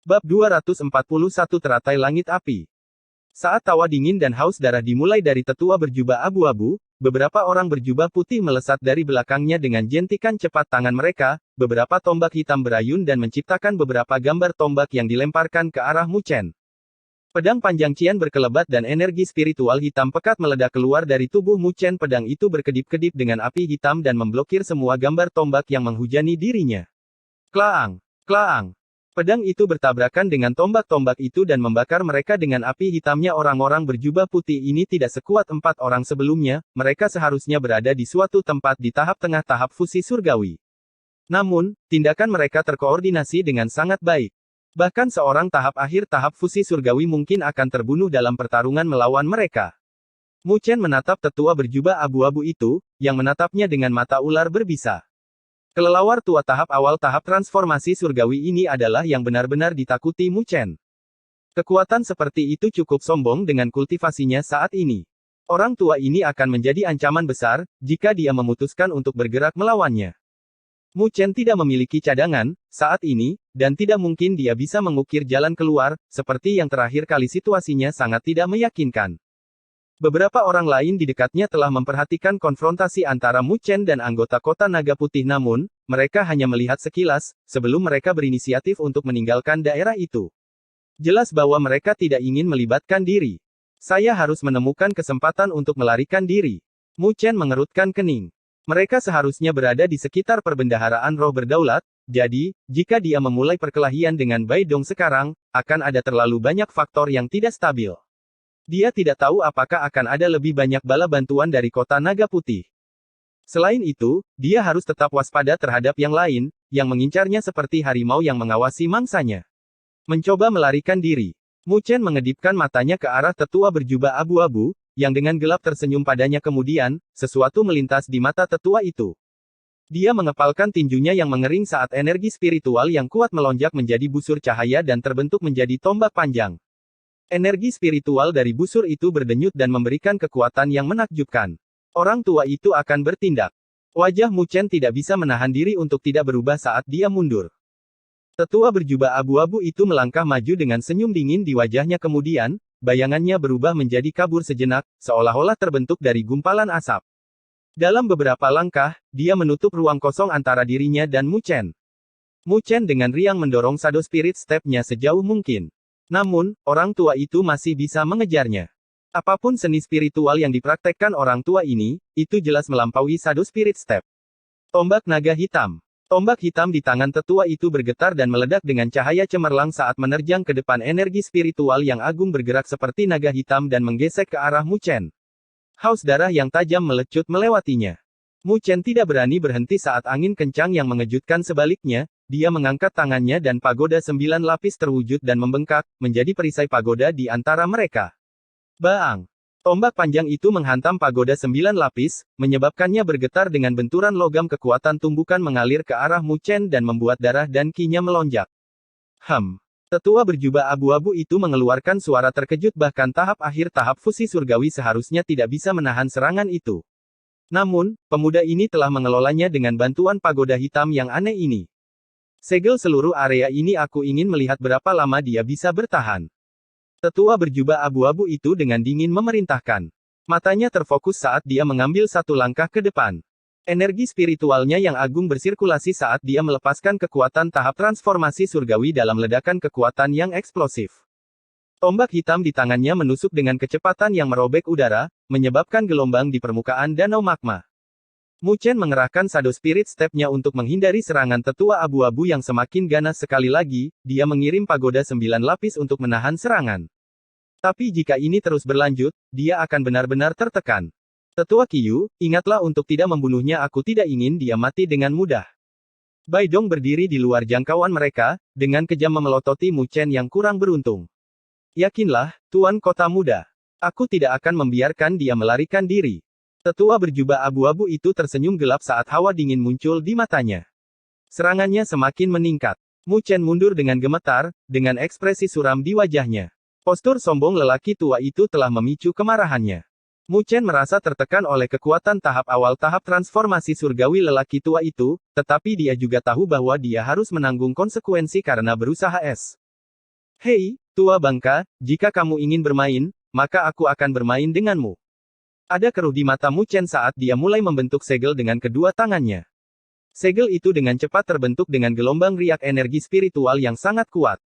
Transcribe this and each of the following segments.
Bab 241 Teratai Langit Api. Saat tawa dingin dan haus darah dimulai dari tetua berjubah abu-abu, beberapa orang berjubah putih melesat dari belakangnya dengan jentikan cepat tangan mereka, beberapa tombak hitam berayun dan menciptakan beberapa gambar tombak yang dilemparkan ke arah Mu Chen. Pedang panjang Qian berkelebat dan energi spiritual hitam pekat meledak keluar dari tubuh Mu Chen. Pedang itu berkedip-kedip dengan api hitam dan memblokir semua gambar tombak yang menghujani dirinya. Klaang! Klaang! Pedang itu bertabrakan dengan tombak-tombak itu dan membakar mereka dengan api hitamnya. Orang-orang berjubah putih ini tidak sekuat 4 orang sebelumnya, mereka seharusnya berada di suatu tempat di tahap tengah tahap fusi surgawi. Namun, tindakan mereka terkoordinasi dengan sangat baik. Bahkan seorang tahap akhir tahap fusi surgawi mungkin akan terbunuh dalam pertarungan melawan mereka. Mu Chen menatap tetua berjubah abu-abu itu, yang menatapnya dengan mata ular berbisa. Kelelawar tua tahap awal tahap transformasi surgawi ini adalah yang benar-benar ditakuti Mu Chen. Kekuatan seperti itu cukup sombong dengan kultivasinya saat ini. Orang tua ini akan menjadi ancaman besar, jika dia memutuskan untuk bergerak melawannya. Mu Chen tidak memiliki cadangan, saat ini, dan tidak mungkin dia bisa mengukir jalan keluar, seperti yang terakhir kali situasinya sangat tidak meyakinkan. Beberapa orang lain di dekatnya telah memperhatikan konfrontasi antara Mu Chen dan anggota Kota Naga Putih, namun, mereka hanya melihat sekilas, sebelum mereka berinisiatif untuk meninggalkan daerah itu. Jelas bahwa mereka tidak ingin melibatkan diri. Saya harus menemukan kesempatan untuk melarikan diri. Mu Chen mengerutkan kening. Mereka seharusnya berada di sekitar perbendaharaan roh berdaulat, jadi, jika dia memulai perkelahian dengan Bai Dong sekarang, akan ada terlalu banyak faktor yang tidak stabil. Dia tidak tahu apakah akan ada lebih banyak bala bantuan dari Kota Naga Putih. Selain itu, dia harus tetap waspada terhadap yang lain, yang mengincarnya seperti harimau yang mengawasi mangsanya. Mencoba melarikan diri. Mu Chen mengedipkan matanya ke arah tetua berjubah abu-abu, yang dengan gelap tersenyum padanya. Kemudian, sesuatu melintas di mata tetua itu. Dia mengepalkan tinjunya yang mengering saat energi spiritual yang kuat melonjak menjadi busur cahaya dan terbentuk menjadi tombak panjang. Energi spiritual dari busur itu berdenyut dan memberikan kekuatan yang menakjubkan. Orang tua itu akan bertindak. Wajah Mu Chen tidak bisa menahan diri untuk tidak berubah saat dia mundur. Tetua berjubah abu-abu itu melangkah maju dengan senyum dingin di wajahnya. Kemudian, bayangannya berubah menjadi kabur sejenak, seolah-olah terbentuk dari gumpalan asap. Dalam beberapa langkah, dia menutup ruang kosong antara dirinya dan Mu Chen. Mu Chen dengan riang mendorong Shadow Spirit Step-nya sejauh mungkin. Namun, orang tua itu masih bisa mengejarnya. Apapun seni spiritual yang dipraktekkan orang tua ini, itu jelas melampaui Shadow Spirit Step. Tombak naga hitam. Tombak hitam di tangan tetua itu bergetar dan meledak dengan cahaya cemerlang saat menerjang ke depan. Energi spiritual yang agung bergerak seperti naga hitam dan menggesek ke arah Mu Chen. Haus darah yang tajam melecut melewatinya. Mu Chen tidak berani berhenti saat angin kencang yang mengejutkan. Sebaliknya, dia mengangkat tangannya dan pagoda 9 lapis terwujud dan membengkak, menjadi perisai pagoda di antara mereka. Baang! Tombak panjang itu menghantam pagoda 9 lapis, menyebabkannya bergetar dengan benturan logam. Kekuatan tumbukan mengalir ke arah Mu Chen dan membuat darah dan ki-nya melonjak. Tetua berjubah abu-abu itu mengeluarkan suara terkejut. Bahkan tahap akhir tahap fusi surgawi seharusnya tidak bisa menahan serangan itu. Namun, pemuda ini telah mengelolanya dengan bantuan pagoda hitam yang aneh ini. Segel seluruh area ini. Aku ingin melihat berapa lama dia bisa bertahan. Tetua berjubah abu-abu itu dengan dingin memerintahkan. Matanya terfokus saat dia mengambil satu langkah ke depan. Energi spiritualnya yang agung bersirkulasi saat dia melepaskan kekuatan tahap transformasi surgawi dalam ledakan kekuatan yang eksplosif. Tombak hitam di tangannya menusuk dengan kecepatan yang merobek udara, menyebabkan gelombang di permukaan danau magma. Mu Chen mengerahkan Shadow Spirit Step-nya untuk menghindari serangan tetua abu-abu yang semakin ganas. Sekali lagi, dia mengirim pagoda 9 lapis untuk menahan serangan. Tapi jika ini terus berlanjut, dia akan benar-benar tertekan. Tetua Qiyu, ingatlah untuk tidak membunuhnya. Aku tidak ingin dia mati dengan mudah. Bai Dong berdiri di luar jangkauan mereka, dengan kejam memelototi Mu Chen yang kurang beruntung. Yakinlah, Tuan Kota Muda. Aku tidak akan membiarkan dia melarikan diri. Tetua berjubah abu-abu itu tersenyum gelap saat hawa dingin muncul di matanya. Serangannya semakin meningkat. Mu Chen mundur dengan gemetar, dengan ekspresi suram di wajahnya. Postur sombong lelaki tua itu telah memicu kemarahannya. Mu Chen merasa tertekan oleh kekuatan tahap awal tahap transformasi surgawi lelaki tua itu, tetapi dia juga tahu bahwa dia harus menanggung konsekuensi karena berusaha es. Hei, tua bangka, jika kamu ingin bermain, maka aku akan bermain denganmu. Ada keruh di mata Mu Chen saat dia mulai membentuk segel dengan kedua tangannya. Segel itu dengan cepat terbentuk dengan gelombang riak energi spiritual yang sangat kuat.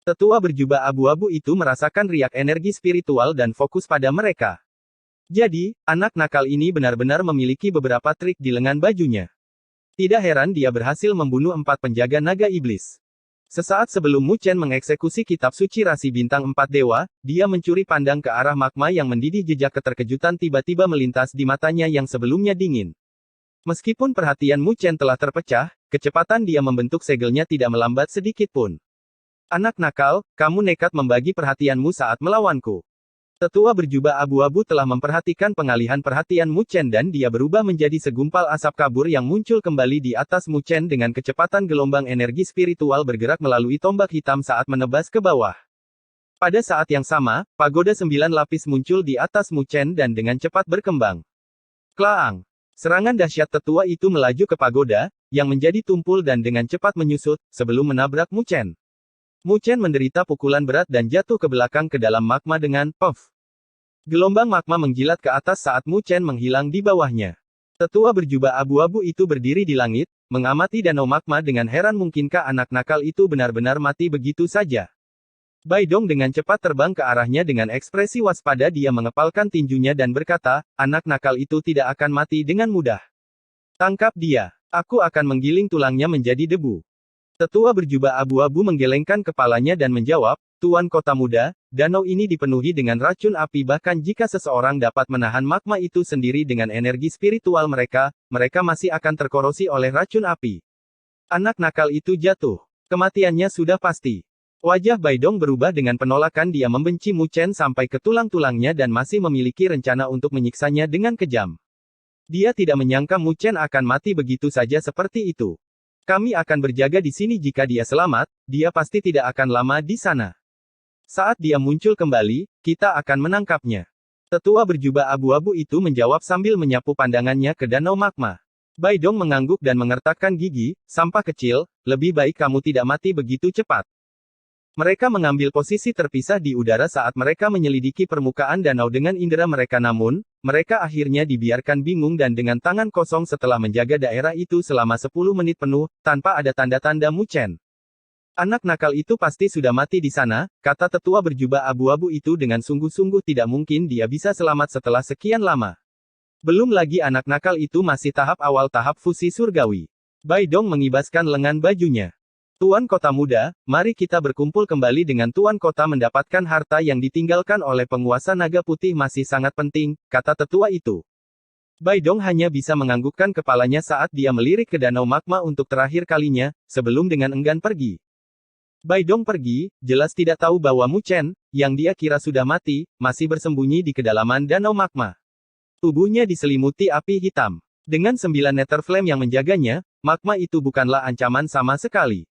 Tetua berjubah abu-abu itu merasakan riak energi spiritual dan fokus pada mereka. Jadi, anak nakal ini benar-benar memiliki beberapa trik di lengan bajunya. Tidak heran dia berhasil membunuh 4 penjaga naga iblis. Sesaat sebelum Mu Chen mengeksekusi kitab suci rasi bintang 4 dewa, dia mencuri pandang ke arah magma yang mendidih. Jejak keterkejutan tiba-tiba melintas di matanya yang sebelumnya dingin. Meskipun perhatian Mu Chen telah terpecah, kecepatan dia membentuk segelnya tidak melambat sedikit pun. Anak nakal, kamu nekat membagi perhatianmu saat melawanku. Tetua berjubah abu-abu telah memperhatikan pengalihan perhatian Mu Chen dan dia berubah menjadi segumpal asap kabur yang muncul kembali di atas Mu Chen dengan kecepatan gelombang energi spiritual bergerak melalui tombak hitam saat menebas ke bawah. Pada saat yang sama, pagoda 9 lapis muncul di atas Mu Chen dan dengan cepat berkembang. Klaang! Serangan dahsyat tetua itu melaju ke pagoda, yang menjadi tumpul dan dengan cepat menyusut, sebelum menabrak Mu Chen. Mu Chen menderita pukulan berat dan jatuh ke belakang ke dalam magma dengan puff. Gelombang magma menjilat ke atas saat Mu Chen menghilang di bawahnya. Tetua berjubah abu-abu itu berdiri di langit, mengamati danau magma dengan heran. Mungkinkah anak nakal itu benar-benar mati begitu saja? Bai Dong dengan cepat terbang ke arahnya dengan ekspresi waspada. Dia mengepalkan tinjunya dan berkata, anak nakal itu tidak akan mati dengan mudah. Tangkap dia. Aku akan menggiling tulangnya menjadi debu. Tetua berjubah abu-abu menggelengkan kepalanya dan menjawab, Tuan Kota Muda, danau ini dipenuhi dengan racun api. Bahkan jika seseorang dapat menahan magma itu sendiri dengan energi spiritual mereka masih akan terkorosi oleh racun api. Anak nakal itu jatuh. Kematiannya sudah pasti. Wajah Bai Dong berubah dengan penolakan. Dia membenci Mu Chen sampai ke tulang-tulangnya dan masih memiliki rencana untuk menyiksanya dengan kejam. Dia tidak menyangka Mu Chen akan mati begitu saja seperti itu. Kami akan berjaga di sini. Jika dia selamat, dia pasti tidak akan lama di sana. Saat dia muncul kembali, kita akan menangkapnya. Tetua berjubah abu-abu itu menjawab sambil menyapu pandangannya ke danau magma. Bai Dong mengangguk dan mengertakkan gigi, sampah kecil, lebih baik kamu tidak mati begitu cepat. Mereka mengambil posisi terpisah di udara saat mereka menyelidiki permukaan danau dengan indera mereka. Namun, mereka akhirnya dibiarkan bingung dan dengan tangan kosong setelah menjaga daerah itu selama 10 menit penuh, tanpa ada tanda-tanda Mu Chen. Anak nakal itu pasti sudah mati di sana, kata tetua berjubah abu-abu itu dengan sungguh-sungguh. Tidak mungkin dia bisa selamat setelah sekian lama. Belum lagi anak nakal itu masih tahap awal tahap fusi surgawi. Bai Dong mengibaskan lengan bajunya. Tuan Kota Muda, mari kita berkumpul kembali dengan Tuan Kota. Mendapatkan harta yang ditinggalkan oleh penguasa naga putih masih sangat penting, kata tetua itu. Bai Dong hanya bisa menganggukkan kepalanya saat dia melirik ke danau magma untuk terakhir kalinya, sebelum dengan enggan pergi. Bai Dong pergi, jelas tidak tahu bahwa Mu Chen, yang dia kira sudah mati, masih bersembunyi di kedalaman danau magma. Tubuhnya diselimuti api hitam. Dengan 9 nether flame yang menjaganya, magma itu bukanlah ancaman sama sekali.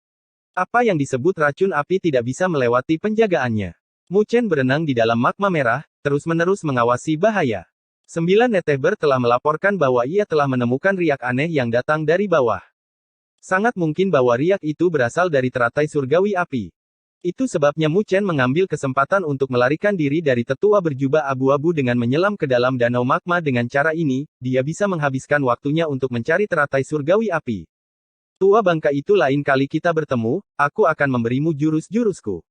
Apa yang disebut racun api tidak bisa melewati penjagaannya. Mu Chen berenang di dalam magma merah, terus-menerus mengawasi bahaya. 9 Nether telah melaporkan bahwa ia telah menemukan riak aneh yang datang dari bawah. Sangat mungkin bahwa riak itu berasal dari teratai surgawi api. Itu sebabnya Mu Chen mengambil kesempatan untuk melarikan diri dari tetua berjubah abu-abu dengan menyelam ke dalam danau magma. Dengan cara ini, dia bisa menghabiskan waktunya untuk mencari teratai surgawi api. Tua bangka itu, lain kali kita bertemu, aku akan memberimu jurus-jurusku.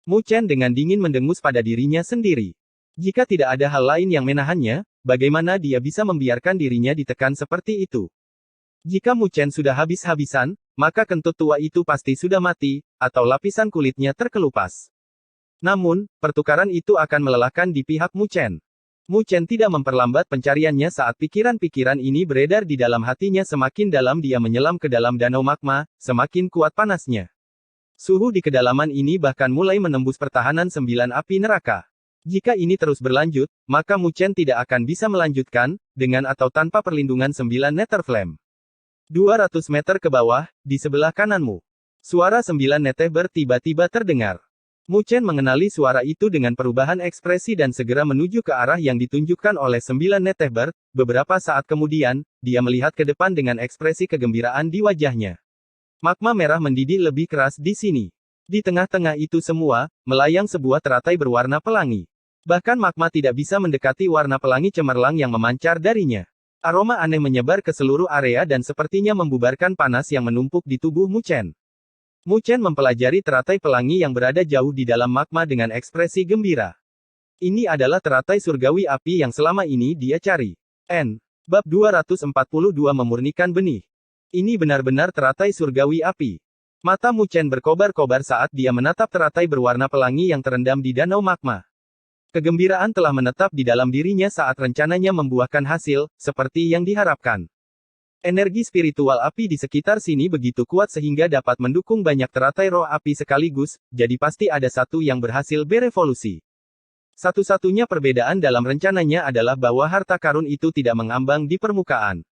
Mu Chen dengan dingin mendengus pada dirinya sendiri. Jika tidak ada hal lain yang menahannya, bagaimana dia bisa membiarkan dirinya ditekan seperti itu? Jika Mu Chen sudah habis-habisan, maka kentut tua itu pasti sudah mati, atau lapisan kulitnya terkelupas. Namun, pertukaran itu akan melelahkan di pihak Mu Chen. Mu Chen tidak memperlambat pencariannya saat pikiran-pikiran ini beredar di dalam hatinya. Semakin dalam dia menyelam ke dalam danau magma, semakin kuat panasnya. Suhu di kedalaman ini bahkan mulai menembus pertahanan 9 api neraka. Jika ini terus berlanjut, maka Mu Chen tidak akan bisa melanjutkan, dengan atau tanpa perlindungan 9 nether flame. 200 meter ke bawah, di sebelah kananmu. Suara 9 nether tiba-tiba terdengar. Mu Chen mengenali suara itu dengan perubahan ekspresi dan segera menuju ke arah yang ditunjukkan oleh 9 nether. Beberapa saat kemudian, dia melihat ke depan dengan ekspresi kegembiraan di wajahnya. Magma merah mendidih lebih keras di sini. Di tengah-tengah itu semua, melayang sebuah teratai berwarna pelangi. Bahkan magma tidak bisa mendekati warna pelangi cemerlang yang memancar darinya. Aroma aneh menyebar ke seluruh area dan sepertinya membubarkan panas yang menumpuk di tubuh Mu Chen. Mu Chen mempelajari teratai pelangi yang berada jauh di dalam magma dengan ekspresi gembira. Ini adalah teratai surgawi api yang selama ini dia cari. Bab 242 memurnikan benih. Ini benar-benar teratai surgawi api. Mata Mu Chen berkobar-kobar saat dia menatap teratai berwarna pelangi yang terendam di danau magma. Kegembiraan telah menetap di dalam dirinya saat rencananya membuahkan hasil, seperti yang diharapkan. Energi spiritual api di sekitar sini begitu kuat sehingga dapat mendukung banyak teratai roh api sekaligus, jadi pasti ada satu yang berhasil berevolusi. Satu-satunya perbedaan dalam rencananya adalah bahwa harta karun itu tidak mengambang di permukaan.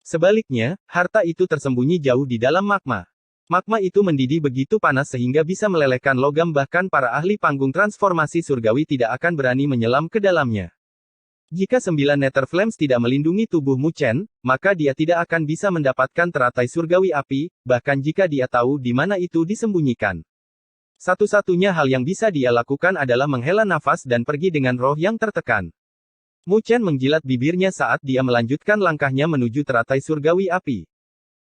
Sebaliknya, harta itu tersembunyi jauh di dalam magma. Magma itu mendidih begitu panas sehingga bisa melelehkan logam, bahkan para ahli panggung transformasi surgawi tidak akan berani menyelam ke dalamnya. Jika 9 Nether Flames tidak melindungi tubuh Mu Chen, maka dia tidak akan bisa mendapatkan teratai surgawi api, bahkan jika dia tahu di mana itu disembunyikan. Satu-satunya hal yang bisa dia lakukan adalah menghela nafas dan pergi dengan roh yang tertekan. Mu Chen menjilat bibirnya saat dia melanjutkan langkahnya menuju teratai surgawi api.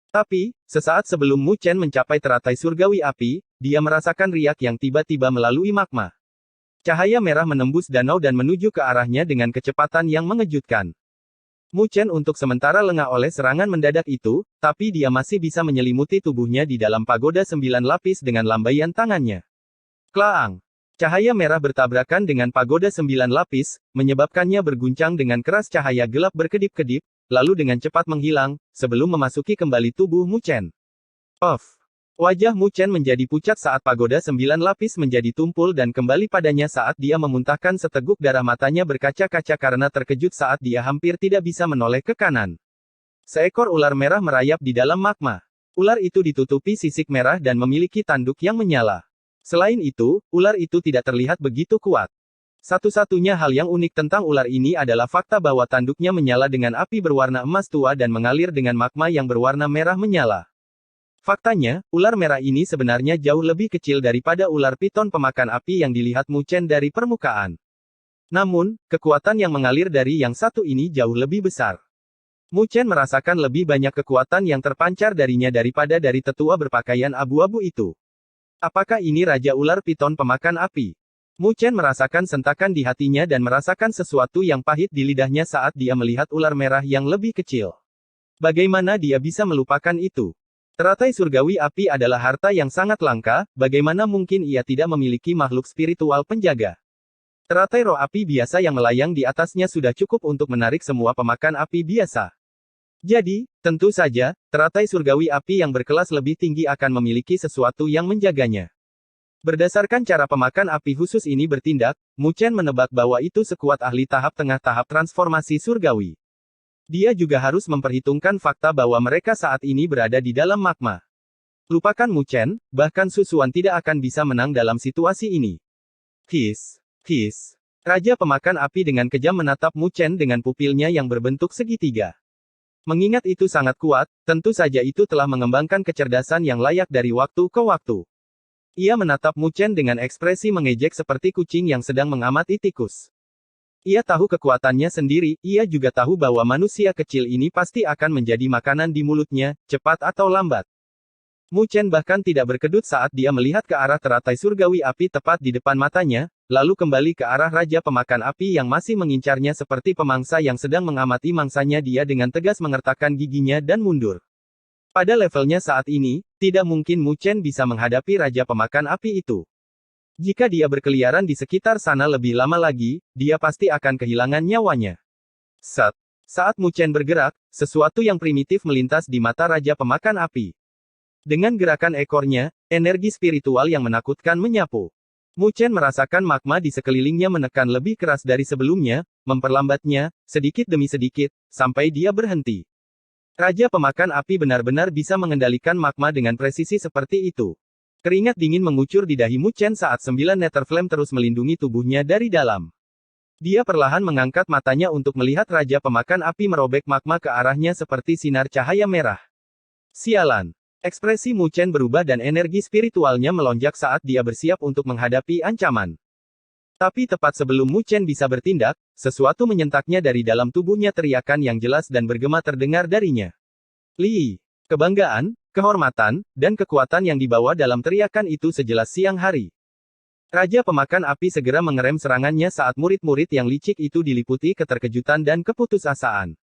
Tapi, sesaat sebelum Mu Chen mencapai teratai surgawi api, dia merasakan riak yang tiba-tiba melalui magma. Cahaya merah menembus danau dan menuju ke arahnya dengan kecepatan yang mengejutkan. Mu Chen untuk sementara lengah oleh serangan mendadak itu, tapi dia masih bisa menyelimuti tubuhnya di dalam pagoda 9 lapis dengan lambaian tangannya. Klaang! Cahaya merah bertabrakan dengan pagoda 9 lapis, menyebabkannya berguncang dengan keras. Cahaya gelap berkedip-kedip, lalu dengan cepat menghilang, sebelum memasuki kembali tubuh Mu Chen. Wajah Mu Chen menjadi pucat saat pagoda 9 lapis menjadi tumpul dan kembali padanya saat dia memuntahkan seteguk darah. Matanya berkaca-kaca karena terkejut saat dia hampir tidak bisa menoleh ke kanan. Seekor ular merah merayap di dalam magma. Ular itu ditutupi sisik merah dan memiliki tanduk yang menyala. Selain itu, ular itu tidak terlihat begitu kuat. Satu-satunya hal yang unik tentang ular ini adalah fakta bahwa tanduknya menyala dengan api berwarna emas tua dan mengalir dengan magma yang berwarna merah menyala. Faktanya, ular merah ini sebenarnya jauh lebih kecil daripada ular piton pemakan api yang dilihat Mu Chen dari permukaan. Namun, kekuatan yang mengalir dari yang satu ini jauh lebih besar. Mu Chen merasakan lebih banyak kekuatan yang terpancar darinya daripada dari tetua berpakaian abu-abu itu. Apakah ini Raja Ular Piton Pemakan Api? Mu Chen merasakan sentakan di hatinya dan merasakan sesuatu yang pahit di lidahnya saat dia melihat ular merah yang lebih kecil. Bagaimana dia bisa melupakan itu? Teratai surgawi api adalah harta yang sangat langka, bagaimana mungkin ia tidak memiliki makhluk spiritual penjaga? Teratai roh api biasa yang melayang di atasnya sudah cukup untuk menarik semua pemakan api biasa. Jadi, tentu saja, teratai surgawi api yang berkelas lebih tinggi akan memiliki sesuatu yang menjaganya. Berdasarkan cara pemakan api khusus ini bertindak, Mu Chen menebak bahwa itu sekuat ahli tahap tengah tahap transformasi surgawi. Dia juga harus memperhitungkan fakta bahwa mereka saat ini berada di dalam magma. Lupakan Mu Chen, bahkan Su Xuan tidak akan bisa menang dalam situasi ini. His. Raja pemakan api dengan kejam menatap Mu Chen dengan pupilnya yang berbentuk segitiga. Mengingat itu sangat kuat, tentu saja itu telah mengembangkan kecerdasan yang layak dari waktu ke waktu. Ia menatap Mu Chen dengan ekspresi mengejek seperti kucing yang sedang mengamati tikus. Ia tahu kekuatannya sendiri, ia juga tahu bahwa manusia kecil ini pasti akan menjadi makanan di mulutnya, cepat atau lambat. Mu Chen bahkan tidak berkedut saat dia melihat ke arah teratai surgawi api tepat di depan matanya, lalu kembali ke arah Raja Pemakan Api yang masih mengincarnya seperti pemangsa yang sedang mengamati mangsanya. Dia dengan tegas mengertakkan giginya dan mundur. Pada levelnya saat ini, tidak mungkin Mu Chen bisa menghadapi Raja Pemakan Api itu. Jika dia berkeliaran di sekitar sana lebih lama lagi, dia pasti akan kehilangan nyawanya. Saat Mu Chen bergerak, sesuatu yang primitif melintas di mata Raja Pemakan Api. Dengan gerakan ekornya, energi spiritual yang menakutkan menyapu. Mu Chen merasakan magma di sekelilingnya menekan lebih keras dari sebelumnya, memperlambatnya, sedikit demi sedikit, sampai dia berhenti. Raja Pemakan Api benar-benar bisa mengendalikan magma dengan presisi seperti itu. Keringat dingin mengucur di dahi Mu Chen saat 9 Nether Flame terus melindungi tubuhnya dari dalam. Dia perlahan mengangkat matanya untuk melihat Raja Pemakan Api merobek magma ke arahnya seperti sinar cahaya merah. Sialan. Ekspresi Mu Chen berubah dan energi spiritualnya melonjak saat dia bersiap untuk menghadapi ancaman. Tapi tepat sebelum Mu Chen bisa bertindak, sesuatu menyentaknya dari dalam tubuhnya, teriakan yang jelas dan bergema terdengar darinya. Li, kebanggaan, kehormatan, dan kekuatan yang dibawa dalam teriakan itu sejelas siang hari. Raja Pemakan Api segera mengerem serangannya saat murid-murid yang licik itu diliputi keterkejutan dan keputusasaan.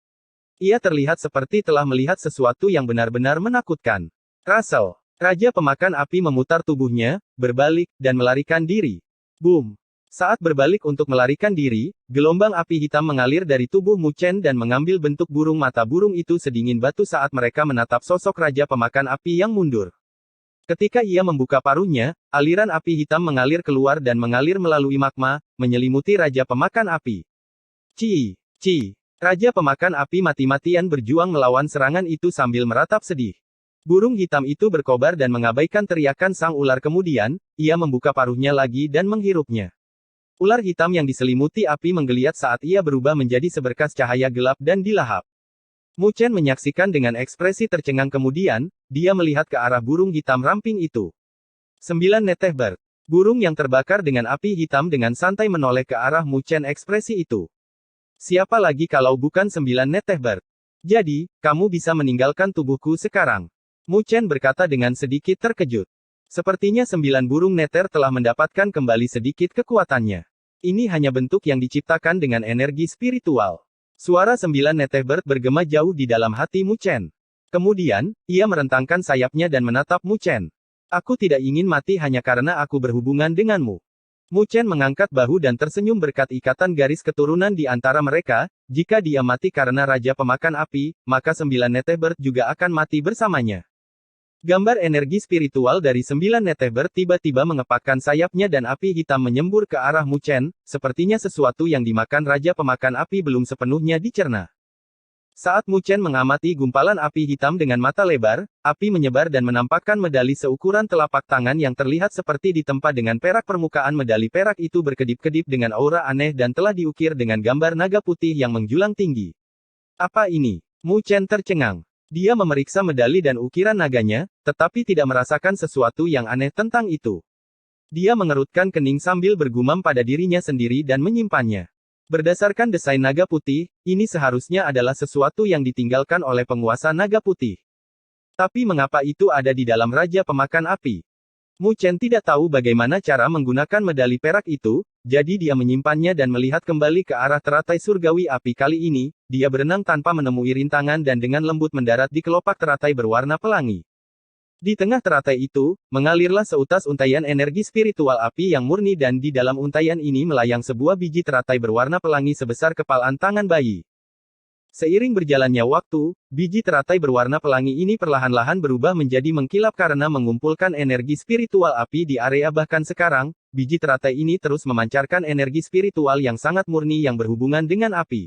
Ia terlihat seperti telah melihat sesuatu yang benar-benar menakutkan. Russell, Raja Pemakan Api memutar tubuhnya, berbalik, dan melarikan diri. Boom! Saat berbalik untuk melarikan diri, gelombang api hitam mengalir dari tubuh Mu Chen dan mengambil bentuk burung mata burung itu sedingin batu saat mereka menatap sosok Raja Pemakan Api yang mundur. Ketika ia membuka paruhnya, aliran api hitam mengalir keluar dan mengalir melalui magma, menyelimuti Raja Pemakan Api. Ci! Raja Pemakan Api mati-matian berjuang melawan serangan itu sambil meratap sedih. Burung hitam itu berkobar dan mengabaikan teriakan sang ular. Kemudian, ia membuka paruhnya lagi dan menghirupnya. Ular hitam yang diselimuti api menggeliat saat ia berubah menjadi seberkas cahaya gelap dan dilahap. Mu Chen menyaksikan dengan ekspresi tercengang, kemudian, dia melihat ke arah burung hitam ramping itu. 9 Neteh Bird. Burung yang terbakar dengan api hitam dengan santai menoleh ke arah Mu Chen. Ekspresi itu. Siapa lagi kalau bukan 9 Neteh Bird? Jadi, kamu bisa meninggalkan tubuhku sekarang. Mu Chen berkata dengan sedikit terkejut. Sepertinya 9 burung neter telah mendapatkan kembali sedikit kekuatannya. Ini hanya bentuk yang diciptakan dengan energi spiritual. Suara 9 Neteh Bird bergema jauh di dalam hati Mu Chen. Kemudian, ia merentangkan sayapnya dan menatap Mu Chen. Aku tidak ingin mati hanya karena aku berhubungan denganmu. Mu Chen mengangkat bahu dan tersenyum berkat ikatan garis keturunan di antara mereka. Jika dia mati karena Raja Pemakan Api, maka 9 Neteh Bird juga akan mati bersamanya. Gambar energi spiritual dari 9 Neteh Bird tiba-tiba mengepakkan sayapnya dan api hitam menyembur ke arah Mu Chen, sepertinya sesuatu yang dimakan Raja Pemakan Api belum sepenuhnya dicerna. Saat Mu Chen mengamati gumpalan api hitam dengan mata lebar, api menyebar dan menampakkan medali seukuran telapak tangan yang terlihat seperti ditempa dengan perak. Permukaan medali perak itu berkedip-kedip dengan aura aneh dan telah diukir dengan gambar naga putih yang menjulang tinggi. Apa ini? Mu Chen tercengang. Dia memeriksa medali dan ukiran naganya, tetapi tidak merasakan sesuatu yang aneh tentang itu. Dia mengerutkan kening sambil bergumam pada dirinya sendiri dan menyimpannya. Berdasarkan desain naga putih, ini seharusnya adalah sesuatu yang ditinggalkan oleh penguasa naga putih. Tapi mengapa itu ada di dalam Raja Pemakan Api? Mu Chen tidak tahu bagaimana cara menggunakan medali perak itu, jadi dia menyimpannya dan melihat kembali ke arah teratai surgawi api. Kali ini, dia berenang tanpa menemui rintangan dan dengan lembut mendarat di kelopak teratai berwarna pelangi. Di tengah teratai itu, mengalirlah seutas untaian energi spiritual api yang murni dan di dalam untaian ini melayang sebuah biji teratai berwarna pelangi sebesar kepalan tangan bayi. Seiring berjalannya waktu, biji teratai berwarna pelangi ini perlahan-lahan berubah menjadi mengkilap karena mengumpulkan energi spiritual api di area. Bahkan sekarang, biji teratai ini terus memancarkan energi spiritual yang sangat murni yang berhubungan dengan api.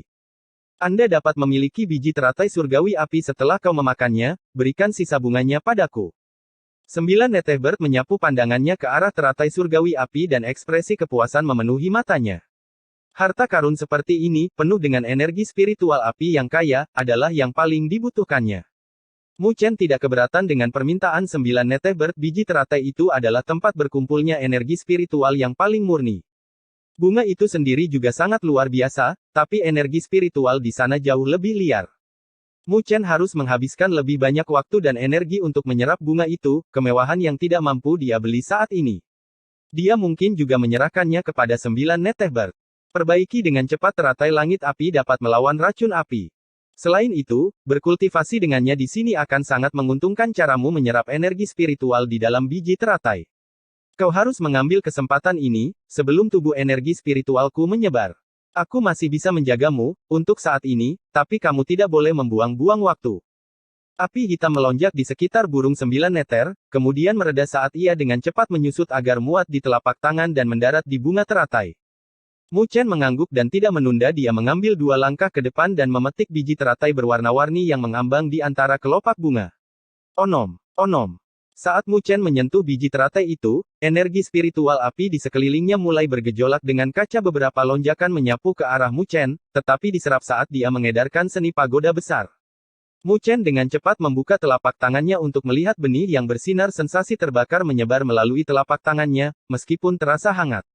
Anda dapat memiliki biji teratai surgawi api setelah kau memakannya, berikan sisa bunganya padaku. 9 Neteh Bird menyapu pandangannya ke arah teratai surgawi api dan ekspresi kepuasan memenuhi matanya. Harta karun seperti ini, penuh dengan energi spiritual api yang kaya, adalah yang paling dibutuhkannya. Mu Chen tidak keberatan dengan permintaan 9 Neteh Bird. Biji teratai itu adalah tempat berkumpulnya energi spiritual yang paling murni. Bunga itu sendiri juga sangat luar biasa, tapi energi spiritual di sana jauh lebih liar. Mu Chen harus menghabiskan lebih banyak waktu dan energi untuk menyerap bunga itu, kemewahan yang tidak mampu dia beli saat ini. Dia mungkin juga menyerahkannya kepada 9 Neteh Bird. Perbaiki dengan cepat teratai langit api dapat melawan racun api. Selain itu, berkultivasi dengannya di sini akan sangat menguntungkan caramu menyerap energi spiritual di dalam biji teratai. Kau harus mengambil kesempatan ini, sebelum tubuh energi spiritualku menyebar. Aku masih bisa menjagamu, untuk saat ini, tapi kamu tidak boleh membuang-buang waktu. Api hitam melonjak di sekitar burung 9 neter, kemudian mereda saat ia dengan cepat menyusut agar muat di telapak tangan dan mendarat di bunga teratai. Mu Chen mengangguk dan tidak menunda, dia mengambil 2 langkah ke depan dan memetik biji teratai berwarna-warni yang mengambang di antara kelopak bunga. Onom, onom. Saat Mu Chen menyentuh biji teratai itu, energi spiritual api di sekelilingnya mulai bergejolak dengan kaca. Beberapa lonjakan menyapu ke arah Mu Chen, tetapi diserap saat dia mengedarkan seni pagoda besar. Mu Chen dengan cepat membuka telapak tangannya untuk melihat benih yang bersinar sensasi terbakar menyebar melalui telapak tangannya, meskipun terasa hangat.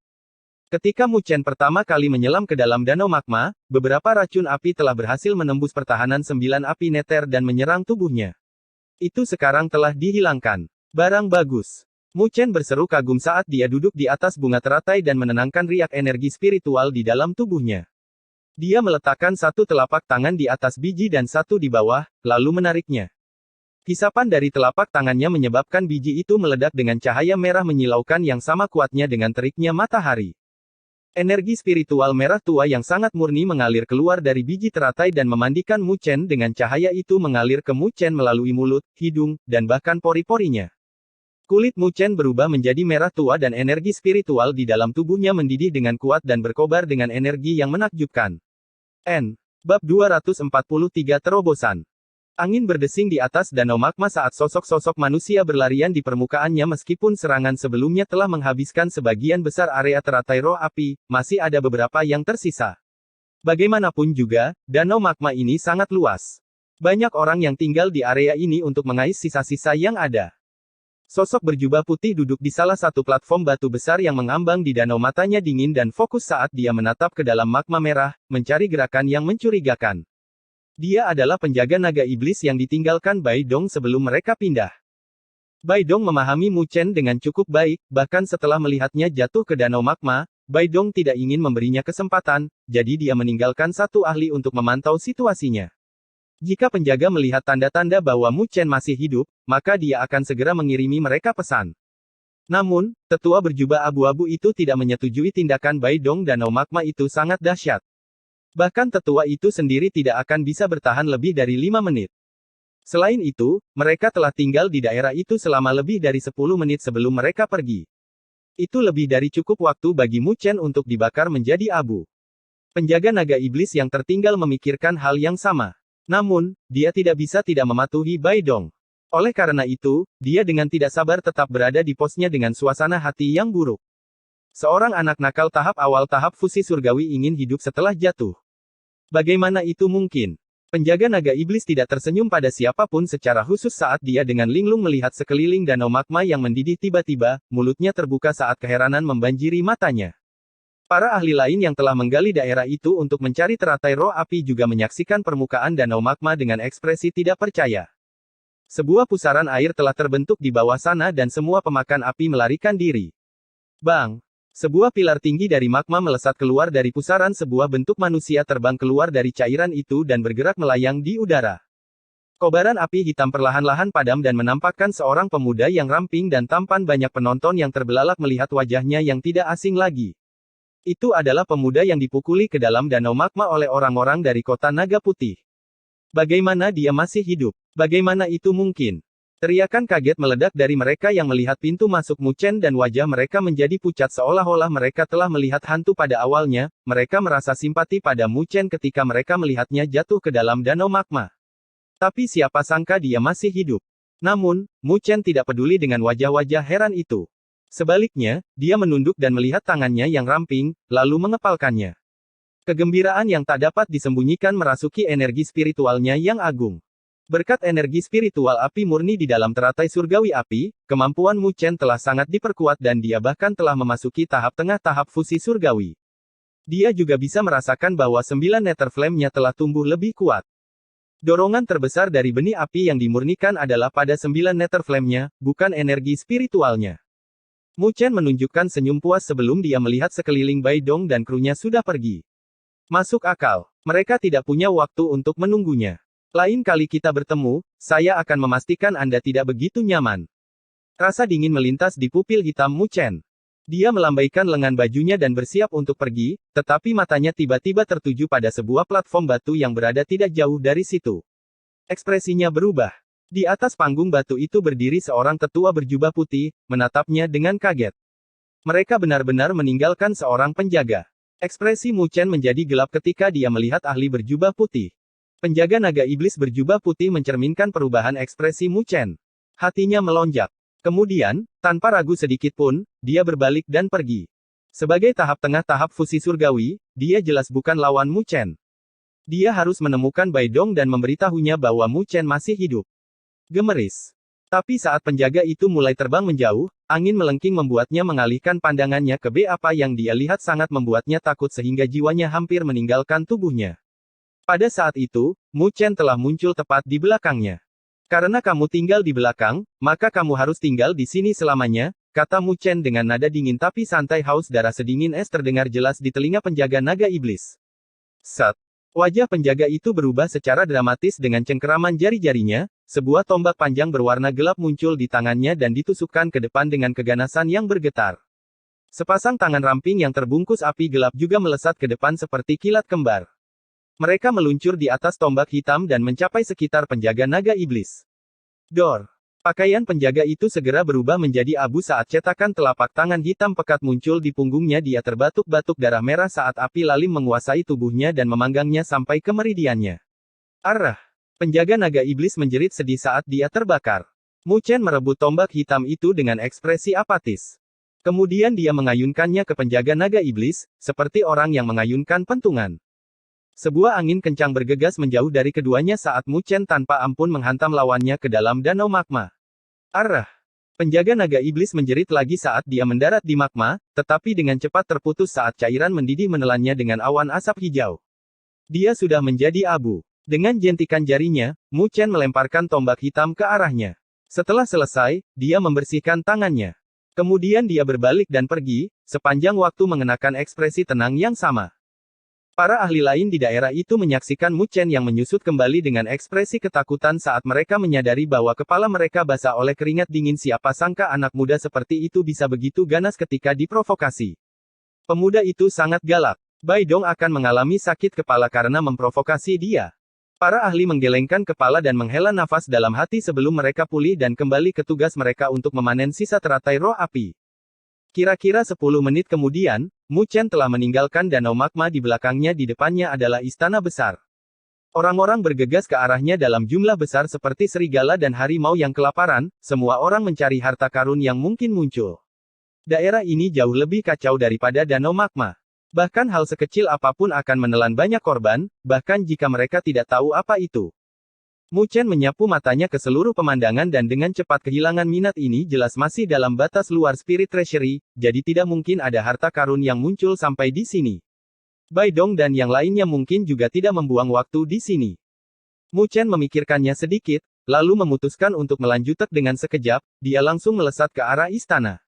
Ketika Mu Chen pertama kali menyelam ke dalam danau magma, beberapa racun api telah berhasil menembus pertahanan 9 api neter dan menyerang tubuhnya. Itu sekarang telah dihilangkan. Barang bagus. Mu Chen berseru kagum saat dia duduk di atas bunga teratai dan menenangkan riak energi spiritual di dalam tubuhnya. Dia meletakkan satu telapak tangan di atas biji dan satu di bawah, lalu menariknya. Hisapan dari telapak tangannya menyebabkan biji itu meledak dengan cahaya merah menyilaukan yang sama kuatnya dengan teriknya matahari. Energi spiritual merah tua yang sangat murni mengalir keluar dari biji teratai dan memandikan Mu Chen dengan cahaya itu mengalir ke Mu Chen melalui mulut, hidung, dan bahkan pori-porinya. Kulit Mu Chen berubah menjadi merah tua dan energi spiritual di dalam tubuhnya mendidih dengan kuat dan berkobar dengan energi yang menakjubkan. Bab 243 Terobosan. Angin berdesing di atas danau magma saat sosok-sosok manusia berlarian di permukaannya meskipun serangan sebelumnya telah menghabiskan sebagian besar area teratai roh api, masih ada beberapa yang tersisa. Bagaimanapun juga, danau magma ini sangat luas. Banyak orang yang tinggal di area ini untuk mengais sisa-sisa yang ada. Sosok berjubah putih duduk di salah satu platform batu besar yang mengambang di danau, matanya dingin dan fokus saat dia menatap ke dalam magma merah, mencari gerakan yang mencurigakan. Dia adalah penjaga naga iblis yang ditinggalkan Bai Dong sebelum mereka pindah. Bai Dong memahami Mu Chen dengan cukup baik, bahkan setelah melihatnya jatuh ke danau magma, Bai Dong tidak ingin memberinya kesempatan, jadi dia meninggalkan satu ahli untuk memantau situasinya. Jika penjaga melihat tanda-tanda bahwa Mu Chen masih hidup, maka dia akan segera mengirimi mereka pesan. Namun, tetua berjubah abu-abu itu tidak menyetujui tindakan Bai Dong. Danau magma itu sangat dahsyat. Bahkan tetua itu sendiri tidak akan bisa bertahan lebih dari 5 menit. Selain itu, mereka telah tinggal di daerah itu selama lebih dari 10 menit sebelum mereka pergi. Itu lebih dari cukup waktu bagi Mu Chen untuk dibakar menjadi abu. Penjaga naga iblis yang tertinggal memikirkan hal yang sama. Namun, dia tidak bisa tidak mematuhi Bai Dong. Oleh karena itu, dia dengan tidak sabar tetap berada di posnya dengan suasana hati yang buruk. Seorang anak nakal tahap awal tahap fusi surgawi ingin hidup setelah jatuh. Bagaimana itu mungkin? Penjaga naga iblis tidak tersenyum pada siapapun secara khusus saat dia dengan linglung melihat sekeliling danau magma yang mendidih. Tiba-tiba, mulutnya terbuka saat keheranan membanjiri matanya. Para ahli lain yang telah menggali daerah itu untuk mencari teratai roh api juga menyaksikan permukaan danau magma dengan ekspresi tidak percaya. Sebuah pusaran air telah terbentuk di bawah sana dan semua pemakan api melarikan diri. Bang! Sebuah pilar tinggi dari magma melesat keluar dari pusaran. Sebuah bentuk manusia terbang keluar dari cairan itu dan bergerak melayang di udara. Kobaran api hitam perlahan-lahan padam dan menampakkan seorang pemuda yang ramping dan tampan. Banyak penonton yang terbelalak melihat wajahnya yang tidak asing lagi. Itu adalah pemuda yang dipukuli ke dalam danau magma oleh orang-orang dari kota Naga Putih. Bagaimana dia masih hidup? Bagaimana itu mungkin? Teriakan kaget meledak dari mereka yang melihat pintu masuk Mu Chen dan wajah mereka menjadi pucat seolah-olah mereka telah melihat hantu pada awalnya. Mereka merasa simpati pada Mu Chen ketika mereka melihatnya jatuh ke dalam danau magma. Tapi siapa sangka dia masih hidup. Namun, Mu Chen tidak peduli dengan wajah-wajah heran itu. Sebaliknya, dia menunduk dan melihat tangannya yang ramping, lalu mengepalkannya. Kegembiraan yang tak dapat disembunyikan merasuki energi spiritualnya yang agung. Berkat energi spiritual api murni di dalam teratai surgawi api, kemampuan Mu Chen telah sangat diperkuat dan dia bahkan telah memasuki tahap tengah tahap fusi surgawi. Dia juga bisa merasakan bahwa 9 nether flame-nya telah tumbuh lebih kuat. Dorongan terbesar dari benih api yang dimurnikan adalah pada 9 nether flame-nya, bukan energi spiritualnya. Mu Chen menunjukkan senyum puas sebelum dia melihat sekeliling Bai Dong dan krunya sudah pergi. Masuk akal. Mereka tidak punya waktu untuk menunggunya. Lain kali kita bertemu, saya akan memastikan Anda tidak begitu nyaman. Rasa dingin melintas di pupil hitam Mu Chen. Dia melambaikan lengan bajunya dan bersiap untuk pergi, tetapi matanya tiba-tiba tertuju pada sebuah platform batu yang berada tidak jauh dari situ. Ekspresinya berubah. Di atas panggung batu itu berdiri seorang tetua berjubah putih, menatapnya dengan kaget. Mereka benar-benar meninggalkan seorang penjaga. Ekspresi Mu Chen menjadi gelap ketika dia melihat ahli berjubah putih. Penjaga naga iblis berjubah putih mencerminkan perubahan ekspresi Mu Chen. Hatinya melonjak. Kemudian, tanpa ragu sedikit pun, dia berbalik dan pergi. Sebagai tahap tengah tahap fusi surgawi, dia jelas bukan lawan Mu Chen. Dia harus menemukan Bai Dong dan memberitahunya bahwa Mu Chen masih hidup. Gemeris. Tapi saat penjaga itu mulai terbang menjauh, angin melengking membuatnya mengalihkan pandangannya ke B. Apa yang dia lihat sangat membuatnya takut sehingga jiwanya hampir meninggalkan tubuhnya. Pada saat itu, Mu Chen telah muncul tepat di belakangnya. Karena kamu tinggal di belakang, maka kamu harus tinggal di sini selamanya, kata Mu Chen dengan nada dingin tapi santai. Haus darah sedingin es terdengar jelas di telinga penjaga naga iblis. Set. Wajah penjaga itu berubah secara dramatis dengan cengkeraman jari-jarinya, sebuah tombak panjang berwarna gelap muncul di tangannya dan ditusukkan ke depan dengan keganasan yang bergetar. Sepasang tangan ramping yang terbungkus api gelap juga melesat ke depan seperti kilat kembar. Mereka meluncur di atas tombak hitam dan mencapai sekitar penjaga naga iblis. Dor. Pakaian penjaga itu segera berubah menjadi abu saat cetakan telapak tangan hitam pekat muncul di punggungnya. Dia terbatuk-batuk darah merah saat api lalim menguasai tubuhnya dan memanggangnya sampai ke meridiannya. Arrah! Penjaga naga iblis menjerit sedih saat dia terbakar. Mu Chen merebut tombak hitam itu dengan ekspresi apatis. Kemudian dia mengayunkannya ke penjaga naga iblis, seperti orang yang mengayunkan pentungan. Sebuah angin kencang bergegas menjauh dari keduanya saat Mu Chen tanpa ampun menghantam lawannya ke dalam danau magma. Arrah! Penjaga naga iblis menjerit lagi saat dia mendarat di magma, tetapi dengan cepat terputus saat cairan mendidih menelannya dengan awan asap hijau. Dia sudah menjadi abu. Dengan jentikan jarinya, Mu Chen melemparkan tombak hitam ke arahnya. Setelah selesai, dia membersihkan tangannya. Kemudian dia berbalik dan pergi, sepanjang waktu mengenakan ekspresi tenang yang sama. Para ahli lain di daerah itu menyaksikan Mu Chen yang menyusut kembali dengan ekspresi ketakutan saat mereka menyadari bahwa kepala mereka basah oleh keringat dingin. Siapa sangka anak muda seperti itu bisa begitu ganas ketika diprovokasi. Pemuda itu sangat galak. Bai Dong akan mengalami sakit kepala karena memprovokasi dia. Para ahli menggelengkan kepala dan menghela nafas dalam hati sebelum mereka pulih dan kembali ke tugas mereka untuk memanen sisa teratai roh api. Kira-kira 10 menit kemudian, Mu Chen telah meninggalkan danau magma. Di belakangnya di depannya adalah istana besar. Orang-orang bergegas ke arahnya dalam jumlah besar seperti serigala dan harimau yang kelaparan, semua orang mencari harta karun yang mungkin muncul. Daerah ini jauh lebih kacau daripada danau magma. Bahkan hal sekecil apapun akan menelan banyak korban, bahkan jika mereka tidak tahu apa itu. Mu Chen menyapu matanya ke seluruh pemandangan dan dengan cepat kehilangan minat. Ini jelas masih dalam batas luar Spirit Treasury, jadi tidak mungkin ada harta karun yang muncul sampai di sini. Bai Dong dan yang lainnya mungkin juga tidak membuang waktu di sini. Mu Chen memikirkannya sedikit, lalu memutuskan untuk melanjutkan dengan sekejap, dia langsung melesat ke arah istana.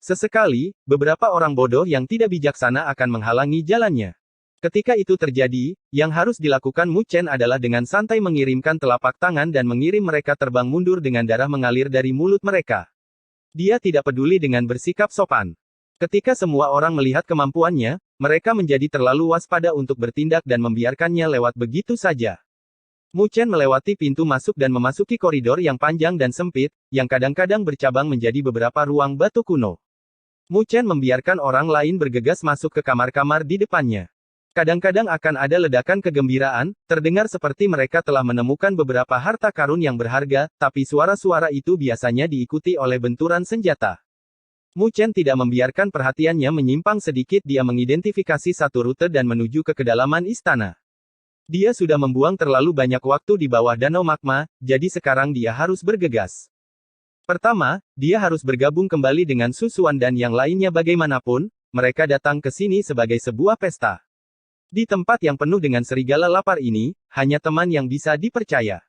Sesekali, beberapa orang bodoh yang tidak bijaksana akan menghalangi jalannya. Ketika itu terjadi, yang harus dilakukan Mu Chen adalah dengan santai mengirimkan telapak tangan dan mengirim mereka terbang mundur dengan darah mengalir dari mulut mereka. Dia tidak peduli dengan bersikap sopan. Ketika semua orang melihat kemampuannya, mereka menjadi terlalu waspada untuk bertindak dan membiarkannya lewat begitu saja. Mu Chen melewati pintu masuk dan memasuki koridor yang panjang dan sempit, yang kadang-kadang bercabang menjadi beberapa ruang batu kuno. Mu Chen membiarkan orang lain bergegas masuk ke kamar-kamar di depannya. Kadang-kadang akan ada ledakan kegembiraan, terdengar seperti mereka telah menemukan beberapa harta karun yang berharga, tapi suara-suara itu biasanya diikuti oleh benturan senjata. Mu Chen tidak membiarkan perhatiannya menyimpang sedikit. Dia mengidentifikasi satu rute dan menuju ke kedalaman istana. Dia sudah membuang terlalu banyak waktu di bawah danau magma, jadi sekarang dia harus bergegas. Pertama, dia harus bergabung kembali dengan Su Xuan dan yang lainnya. Bagaimanapun, mereka datang ke sini sebagai sebuah pesta. Di tempat yang penuh dengan serigala lapar ini, hanya teman yang bisa dipercaya.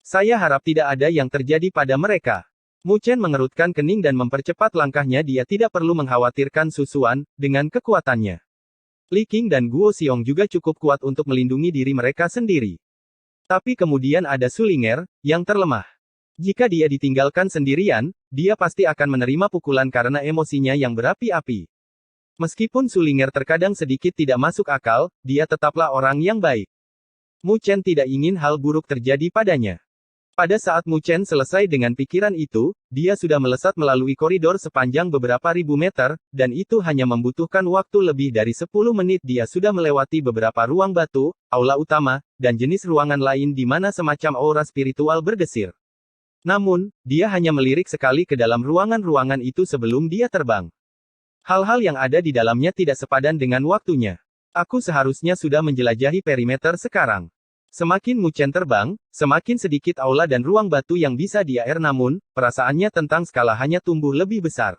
Saya harap tidak ada yang terjadi pada mereka. Mu Chen mengerutkan kening dan mempercepat langkahnya. Dia tidak perlu mengkhawatirkan Su Xuan, dengan kekuatannya. Li Qing dan Guo Xiong juga cukup kuat untuk melindungi diri mereka sendiri. Tapi kemudian ada Su Ling'er, yang terlemah. Jika dia ditinggalkan sendirian, dia pasti akan menerima pukulan karena emosinya yang berapi-api. Meskipun Su Ling'er terkadang sedikit tidak masuk akal, dia tetaplah orang yang baik. Mu Chen tidak ingin hal buruk terjadi padanya. Pada saat Mu Chen selesai dengan pikiran itu, dia sudah melesat melalui koridor sepanjang beberapa ribu meter, dan itu hanya membutuhkan waktu lebih dari 10 menit. Dia sudah melewati beberapa ruang batu, aula utama, dan jenis ruangan lain di mana semacam aura spiritual berdesir. Namun, dia hanya melirik sekali ke dalam ruangan-ruangan itu sebelum dia terbang. Hal-hal yang ada di dalamnya tidak sepadan dengan waktunya. Aku seharusnya sudah menjelajahi perimeter sekarang. Semakin Mu Chen terbang, semakin sedikit aula dan ruang batu yang bisa di air namun, perasaannya tentang skala hanya tumbuh lebih besar.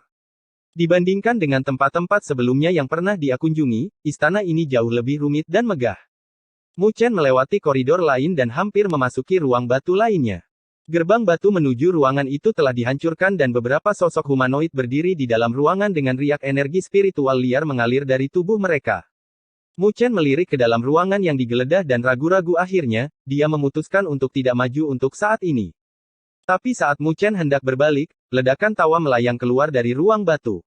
Dibandingkan dengan tempat-tempat sebelumnya yang pernah dia kunjungi, istana ini jauh lebih rumit dan megah. Mu Chen melewati koridor lain dan hampir memasuki ruang batu lainnya. Gerbang batu menuju ruangan itu telah dihancurkan dan beberapa sosok humanoid berdiri di dalam ruangan dengan riak energi spiritual liar mengalir dari tubuh mereka. Mu Chen melirik ke dalam ruangan yang digeledah dan ragu-ragu akhirnya, dia memutuskan untuk tidak maju untuk saat ini. Tapi saat Mu Chen hendak berbalik, ledakan tawa melayang keluar dari ruang batu.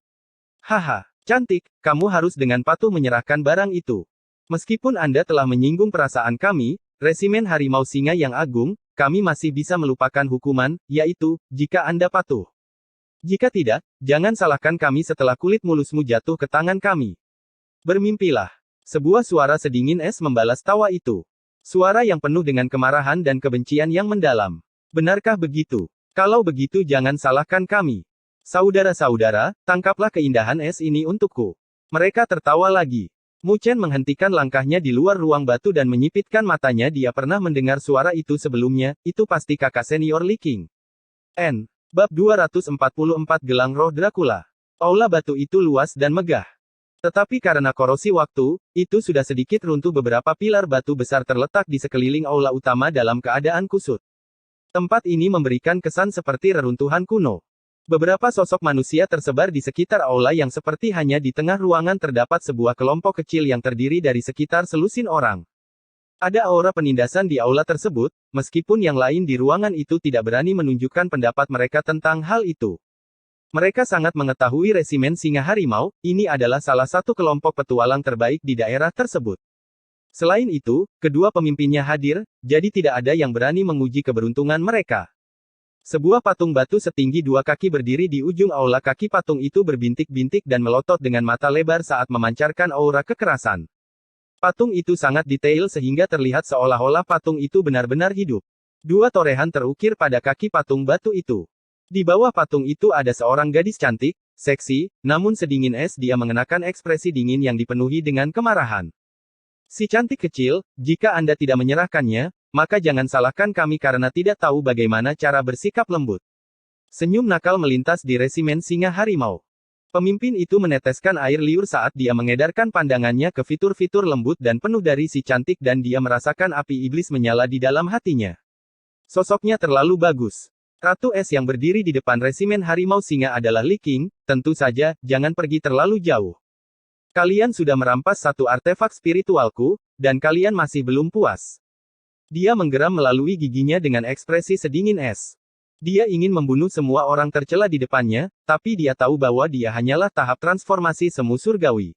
Haha, cantik, kamu harus dengan patuh menyerahkan barang itu. Meskipun Anda telah menyinggung perasaan kami, resimen Harimau Singa yang agung, kami masih bisa melupakan hukuman, yaitu, jika Anda patuh. Jika tidak, jangan salahkan kami setelah kulit mulusmu jatuh ke tangan kami. Bermimpilah. Sebuah suara sedingin es membalas tawa itu. Suara yang penuh dengan kemarahan dan kebencian yang mendalam. Benarkah begitu? Kalau begitu jangan salahkan kami. Saudara-saudara, tangkaplah keindahan es ini untukku. Mereka tertawa lagi. Mu Chen menghentikan langkahnya di luar ruang batu dan menyipitkan matanya. Dia pernah mendengar suara itu sebelumnya, itu pasti kakak senior Li Qing. Bab 244 Gelang Roh Dracula. Aula batu itu luas dan megah. Tetapi karena korosi waktu, itu sudah sedikit runtuh. Beberapa pilar batu besar terletak di sekeliling aula utama dalam keadaan kusut. Tempat ini memberikan kesan seperti reruntuhan kuno. Beberapa sosok manusia tersebar di sekitar aula yang seperti hanya di tengah ruangan terdapat sebuah kelompok kecil yang terdiri dari sekitar selusin orang. Ada aura penindasan di aula tersebut, meskipun yang lain di ruangan itu tidak berani menunjukkan pendapat mereka tentang hal itu. Mereka sangat mengetahui resimen Singa Harimau, ini adalah salah satu kelompok petualang terbaik di daerah tersebut. Selain itu, kedua pemimpinnya hadir, jadi tidak ada yang berani menguji keberuntungan mereka. Sebuah patung batu setinggi 2 kaki berdiri di ujung aula. Kaki patung itu berbintik-bintik dan melotot dengan mata lebar saat memancarkan aura kekerasan. Patung itu sangat detail sehingga terlihat seolah-olah patung itu benar-benar hidup. 2 torehan terukir pada kaki patung batu itu. Di bawah patung itu ada seorang gadis cantik, seksi, namun sedingin es. Dia mengenakan ekspresi dingin yang dipenuhi dengan kemarahan. Si cantik kecil, jika Anda tidak menyerahkannya, maka jangan salahkan kami karena tidak tahu bagaimana cara bersikap lembut. Senyum nakal melintas di resimen Singa Harimau. Pemimpin itu meneteskan air liur saat dia mengedarkan pandangannya ke fitur-fitur lembut dan penuh dari si cantik dan dia merasakan api iblis menyala di dalam hatinya. Sosoknya terlalu bagus. Ratu Es yang berdiri di depan resimen Harimau Singa adalah Li Qing. Tentu saja, jangan pergi terlalu jauh. Kalian sudah merampas satu artefak spiritualku, dan kalian masih belum puas. Dia menggeram melalui giginya dengan ekspresi sedingin es. Dia ingin membunuh semua orang tercela di depannya, tapi dia tahu bahwa dia hanyalah tahap transformasi semu surgawi.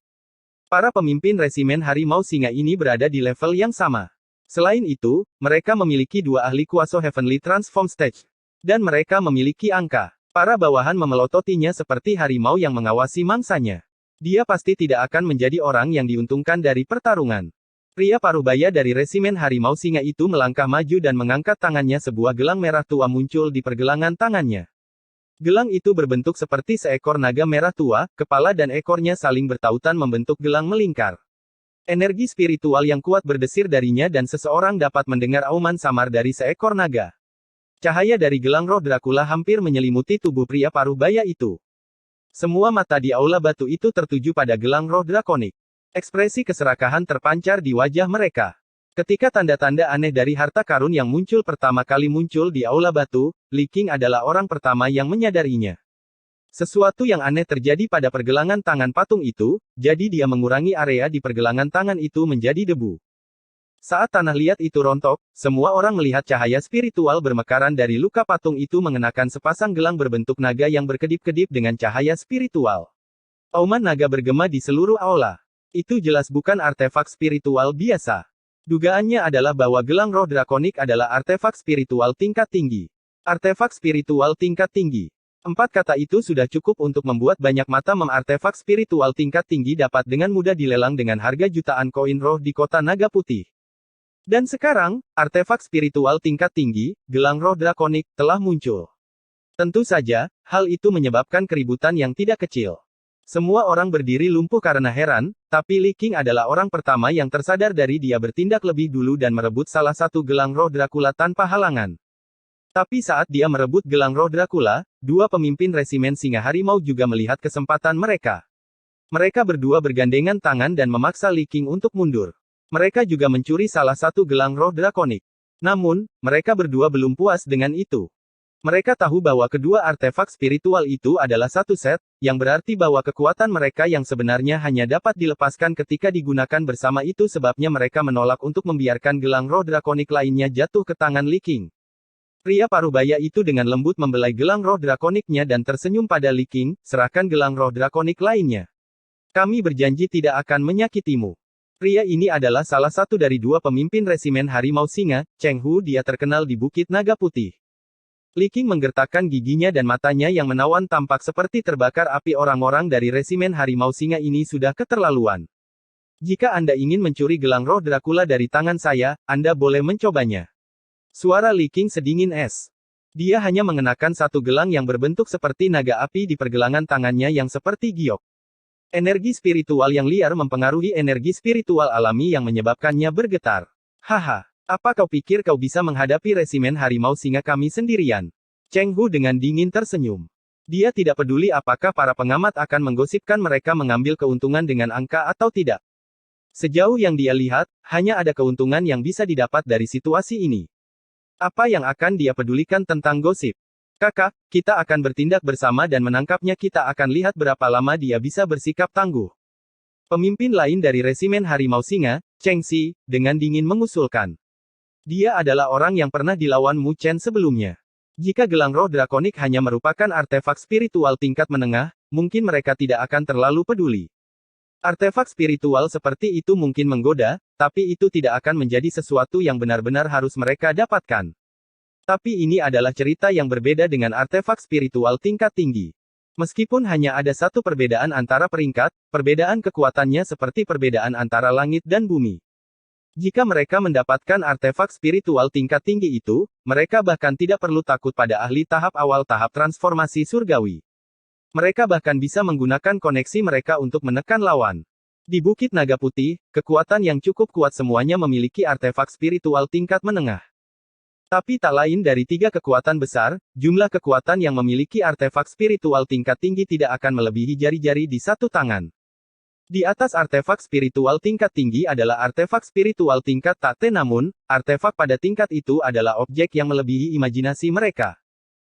Para pemimpin resimen Harimau Singa ini berada di level yang sama. Selain itu, mereka memiliki 2 ahli kuasa Heavenly Transform Stage. Dan mereka memiliki angka. Para bawahan memelototinya seperti harimau yang mengawasi mangsanya. Dia pasti tidak akan menjadi orang yang diuntungkan dari pertarungan. Pria parubaya dari resimen Harimau Singa itu melangkah maju dan mengangkat tangannya. Sebuah gelang merah tua muncul di pergelangan tangannya. Gelang itu berbentuk seperti seekor naga merah tua, kepala dan ekornya saling bertautan membentuk gelang melingkar. Energi spiritual yang kuat berdesir darinya dan seseorang dapat mendengar auman samar dari seekor naga. Cahaya dari gelang roh Dracula hampir menyelimuti tubuh pria parubaya itu. Semua mata di aula batu itu tertuju pada gelang roh drakonik. Ekspresi keserakahan terpancar di wajah mereka. Ketika tanda-tanda aneh dari harta karun yang muncul pertama kali muncul di aula batu, Li Qing adalah orang pertama yang menyadarinya. Sesuatu yang aneh terjadi pada pergelangan tangan patung itu, jadi dia mengurangi area di pergelangan tangan itu menjadi debu. Saat tanah liat itu rontok, semua orang melihat cahaya spiritual bermekaran dari luka patung itu mengenakan sepasang gelang berbentuk naga yang berkedip-kedip dengan cahaya spiritual. Auman naga bergema di seluruh aula. Itu jelas bukan artefak spiritual biasa. Dugaannya adalah bahwa gelang roh drakonik adalah artefak spiritual tingkat tinggi. Artefak spiritual tingkat tinggi. 4 kata itu sudah cukup untuk membuat banyak mata artefak spiritual tingkat tinggi dapat dengan mudah dilelang dengan harga jutaan koin roh di kota naga putih. Dan sekarang, artefak spiritual tingkat tinggi, gelang roh drakonik, telah muncul. Tentu saja, hal itu menyebabkan keributan yang tidak kecil. Semua orang berdiri lumpuh karena heran, tapi Li Qing adalah orang pertama yang tersadar dari dia bertindak lebih dulu dan merebut salah satu gelang roh Dracula tanpa halangan. Tapi saat dia merebut gelang roh Dracula, dua pemimpin resimen singa harimau juga melihat kesempatan mereka. Mereka berdua bergandengan tangan dan memaksa Li Qing untuk mundur. Mereka juga mencuri salah satu gelang roh drakonik. Namun, mereka berdua belum puas dengan itu. Mereka tahu bahwa kedua artefak spiritual itu adalah satu set, yang berarti bahwa kekuatan mereka yang sebenarnya hanya dapat dilepaskan ketika digunakan bersama, itu sebabnya mereka menolak untuk membiarkan gelang roh drakonik lainnya jatuh ke tangan Li Qing. Pria parubaya itu dengan lembut membelai gelang roh drakoniknya dan tersenyum pada Li Qing, serahkan gelang roh drakonik lainnya. Kami berjanji tidak akan menyakitimu. Pria ini adalah salah satu dari dua pemimpin resimen harimau singa, Cheng Hu. Dia terkenal di Bukit Naga Putih. Li Qing menggertakkan giginya dan matanya yang menawan tampak seperti terbakar api. Orang-orang dari resimen harimau singa ini sudah keterlaluan. Jika Anda ingin mencuri gelang roh Dracula dari tangan saya, Anda boleh mencobanya. Suara Li Qing sedingin es. Dia hanya mengenakan satu gelang yang berbentuk seperti naga api di pergelangan tangannya yang seperti giok. Energi spiritual yang liar mempengaruhi energi spiritual alami yang menyebabkannya bergetar. Haha. Apa kau pikir kau bisa menghadapi resimen harimau singa kami sendirian? Cheng Hu dengan dingin tersenyum. Dia tidak peduli apakah para pengamat akan menggosipkan mereka mengambil keuntungan dengan angka atau tidak. Sejauh yang dia lihat, hanya ada keuntungan yang bisa didapat dari situasi ini. Apa yang akan dia pedulikan tentang gosip? Kakak, kita akan bertindak bersama dan menangkapnya. Kita akan lihat berapa lama dia bisa bersikap tangguh. Pemimpin lain dari resimen harimau singa, Cheng Xi, dengan dingin mengusulkan. Dia adalah orang yang pernah dilawan Mu Chen sebelumnya. Jika gelang roh drakonik hanya merupakan artefak spiritual tingkat menengah, mungkin mereka tidak akan terlalu peduli. Artefak spiritual seperti itu mungkin menggoda, tapi itu tidak akan menjadi sesuatu yang benar-benar harus mereka dapatkan. Tapi ini adalah cerita yang berbeda dengan artefak spiritual tingkat tinggi. Meskipun hanya ada satu perbedaan antara peringkat, perbedaan kekuatannya seperti perbedaan antara langit dan bumi. Jika mereka mendapatkan artefak spiritual tingkat tinggi itu, mereka bahkan tidak perlu takut pada ahli tahap awal tahap transformasi surgawi. Mereka bahkan bisa menggunakan koneksi mereka untuk menekan lawan. Di Bukit Naga Putih, kekuatan yang cukup kuat semuanya memiliki artefak spiritual tingkat menengah. Tapi tak lain dari tiga kekuatan besar, jumlah kekuatan yang memiliki artefak spiritual tingkat tinggi tidak akan melebihi jari-jari di satu tangan. Di atas artefak spiritual tingkat tinggi adalah artefak spiritual tingkat takte, namun, artefak pada tingkat itu adalah objek yang melebihi imajinasi mereka.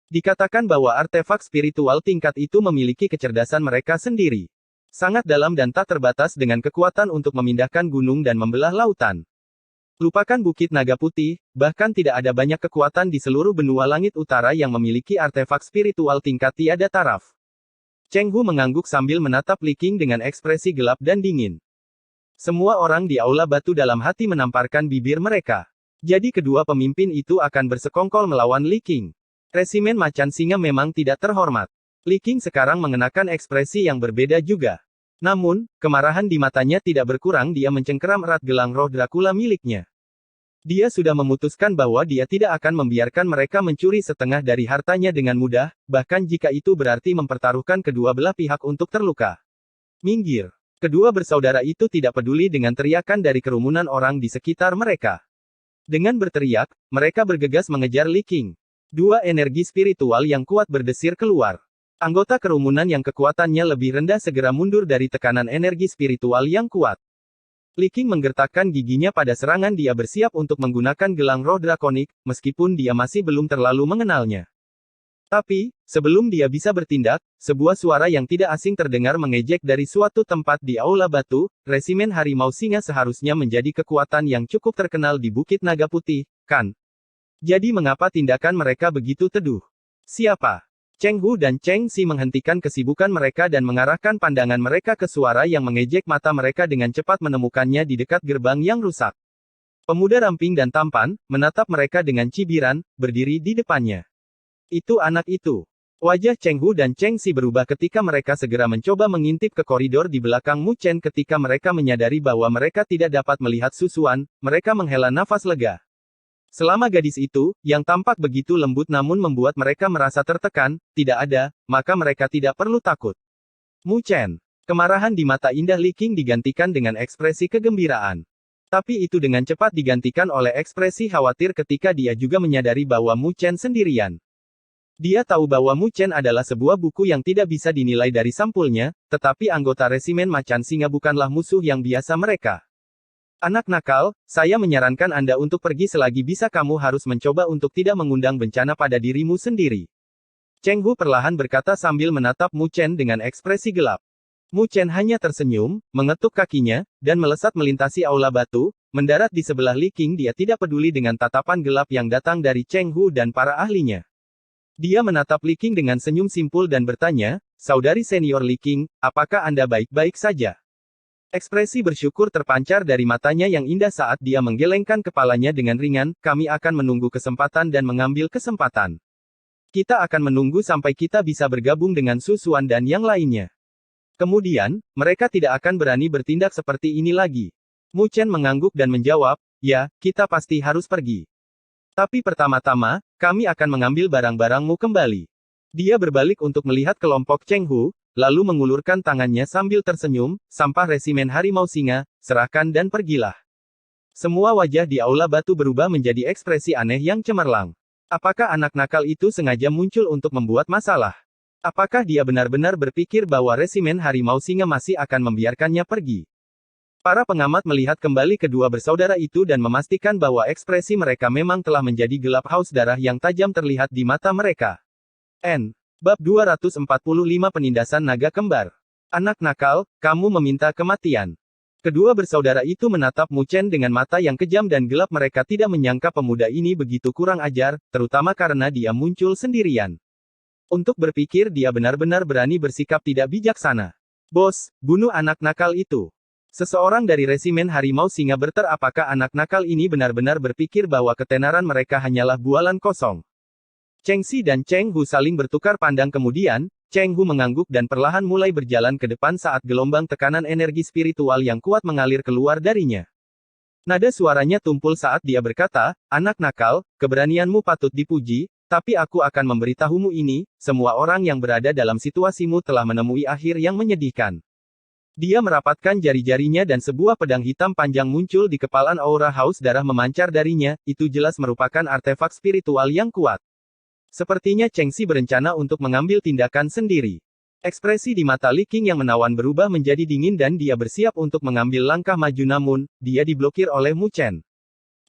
Dikatakan bahwa artefak spiritual tingkat itu memiliki kecerdasan mereka sendiri. Sangat dalam dan tak terbatas dengan kekuatan untuk memindahkan gunung dan membelah lautan. Lupakan Bukit Naga Putih, bahkan tidak ada banyak kekuatan di seluruh benua langit utara yang memiliki artefak spiritual tingkat tiada taraf. Cheng Hu mengangguk sambil menatap Li Qing dengan ekspresi gelap dan dingin. Semua orang di aula batu dalam hati menamparkan bibir mereka. Jadi kedua pemimpin itu akan bersekongkol melawan Li Qing. Resimen macan singa memang tidak terhormat. Li Qing sekarang mengenakan ekspresi yang berbeda juga. Namun, kemarahan di matanya tidak berkurang. Dia mencengkeram erat gelang roh Dracula miliknya. Dia sudah memutuskan bahwa dia tidak akan membiarkan mereka mencuri setengah dari hartanya dengan mudah, bahkan jika itu berarti mempertaruhkan kedua belah pihak untuk terluka. Minggir. Kedua bersaudara itu tidak peduli dengan teriakan dari kerumunan orang di sekitar mereka. Dengan berteriak, mereka bergegas mengejar Li Qing. Dua energi spiritual yang kuat berdesir keluar. Anggota kerumunan yang kekuatannya lebih rendah segera mundur dari tekanan energi spiritual yang kuat. Li Qing menggertakkan giginya pada serangan. Dia bersiap untuk menggunakan gelang roh drakonik, meskipun dia masih belum terlalu mengenalnya. Tapi, sebelum dia bisa bertindak, sebuah suara yang tidak asing terdengar mengejek dari suatu tempat di aula batu. Resimen harimau singa seharusnya menjadi kekuatan yang cukup terkenal di Bukit Naga Putih, kan? Jadi mengapa tindakan mereka begitu teduh? Siapa? Cheng Hu dan Cheng Xi menghentikan kesibukan mereka dan mengarahkan pandangan mereka ke suara yang mengejek. Mata mereka dengan cepat menemukannya di dekat gerbang yang rusak. Pemuda ramping dan tampan, menatap mereka dengan cibiran, berdiri di depannya. Itu anak itu. Wajah Cheng Hu dan Cheng Xi berubah ketika mereka segera mencoba mengintip ke koridor di belakang Mu Chen. Ketika mereka menyadari bahwa mereka tidak dapat melihat susuan, mereka menghela nafas lega. Selama gadis itu, yang tampak begitu lembut namun membuat mereka merasa tertekan, tidak ada, maka mereka tidak perlu takut. Mu Chen. Kemarahan di mata indah Li Qing digantikan dengan ekspresi kegembiraan. Tapi itu dengan cepat digantikan oleh ekspresi khawatir ketika dia juga menyadari bahwa Mu Chen sendirian. Dia tahu bahwa Mu Chen adalah sebuah buku yang tidak bisa dinilai dari sampulnya, tetapi anggota resimen macan singa bukanlah musuh yang biasa mereka. Anak nakal, saya menyarankan Anda untuk pergi selagi bisa. Kamu harus mencoba untuk tidak mengundang bencana pada dirimu sendiri. Cheng Hu perlahan berkata sambil menatap Mu Chen dengan ekspresi gelap. Mu Chen hanya tersenyum, mengetuk kakinya, dan melesat melintasi aula batu, mendarat di sebelah Li Qing. Dia tidak peduli dengan tatapan gelap yang datang dari Cheng Hu dan para ahlinya. Dia menatap Li Qing dengan senyum simpul dan bertanya, "Saudari senior Li Qing, apakah Anda baik-baik saja?" Ekspresi bersyukur terpancar dari matanya yang indah saat dia menggelengkan kepalanya dengan ringan. "Kami akan menunggu kesempatan dan mengambil kesempatan. Kita akan menunggu sampai kita bisa bergabung dengan Su Xuan dan yang lainnya. Kemudian, mereka tidak akan berani bertindak seperti ini lagi." Mu Chen mengangguk dan menjawab, "Ya, kita pasti harus pergi. Tapi pertama-tama, kami akan mengambil barang-barangmu kembali." Dia berbalik untuk melihat kelompok Cheng Hu, lalu mengulurkan tangannya sambil tersenyum, "Sampah resimen harimau singa, serahkan dan pergilah." Semua wajah di aula batu berubah menjadi ekspresi aneh yang cemerlang. Apakah anak nakal itu sengaja muncul untuk membuat masalah? Apakah dia benar-benar berpikir bahwa resimen harimau singa masih akan membiarkannya pergi? Para pengamat melihat kembali kedua bersaudara itu dan memastikan bahwa ekspresi mereka memang telah menjadi gelap. Haus darah yang tajam terlihat di mata mereka. Bab 245 Penindasan Naga Kembar. Anak nakal, kamu meminta kematian. Kedua bersaudara itu menatap Mu Chen dengan mata yang kejam dan gelap. Mereka tidak menyangka pemuda ini begitu kurang ajar, terutama karena dia muncul sendirian. Untuk berpikir dia benar-benar berani bersikap tidak bijaksana. "Bos, bunuh anak nakal itu." Seseorang dari resimen harimau singa berter. Apakah anak nakal ini benar-benar berpikir bahwa ketenaran mereka hanyalah bualan kosong? Cheng Xi dan Cheng Hu saling bertukar pandang. Kemudian, Cheng Hu mengangguk dan perlahan mulai berjalan ke depan saat gelombang tekanan energi spiritual yang kuat mengalir keluar darinya. Nada suaranya tumpul saat dia berkata, "Anak nakal, keberanianmu patut dipuji, tapi aku akan memberitahumu ini, semua orang yang berada dalam situasimu telah menemui akhir yang menyedihkan." Dia merapatkan jari-jarinya dan sebuah pedang hitam panjang muncul di kepalan. Aura haus darah memancar darinya, itu jelas merupakan artefak spiritual yang kuat. Sepertinya Cheng Xi berencana untuk mengambil tindakan sendiri. Ekspresi di mata Li Qing yang menawan berubah menjadi dingin dan dia bersiap untuk mengambil langkah maju, namun, dia diblokir oleh Mu Chen.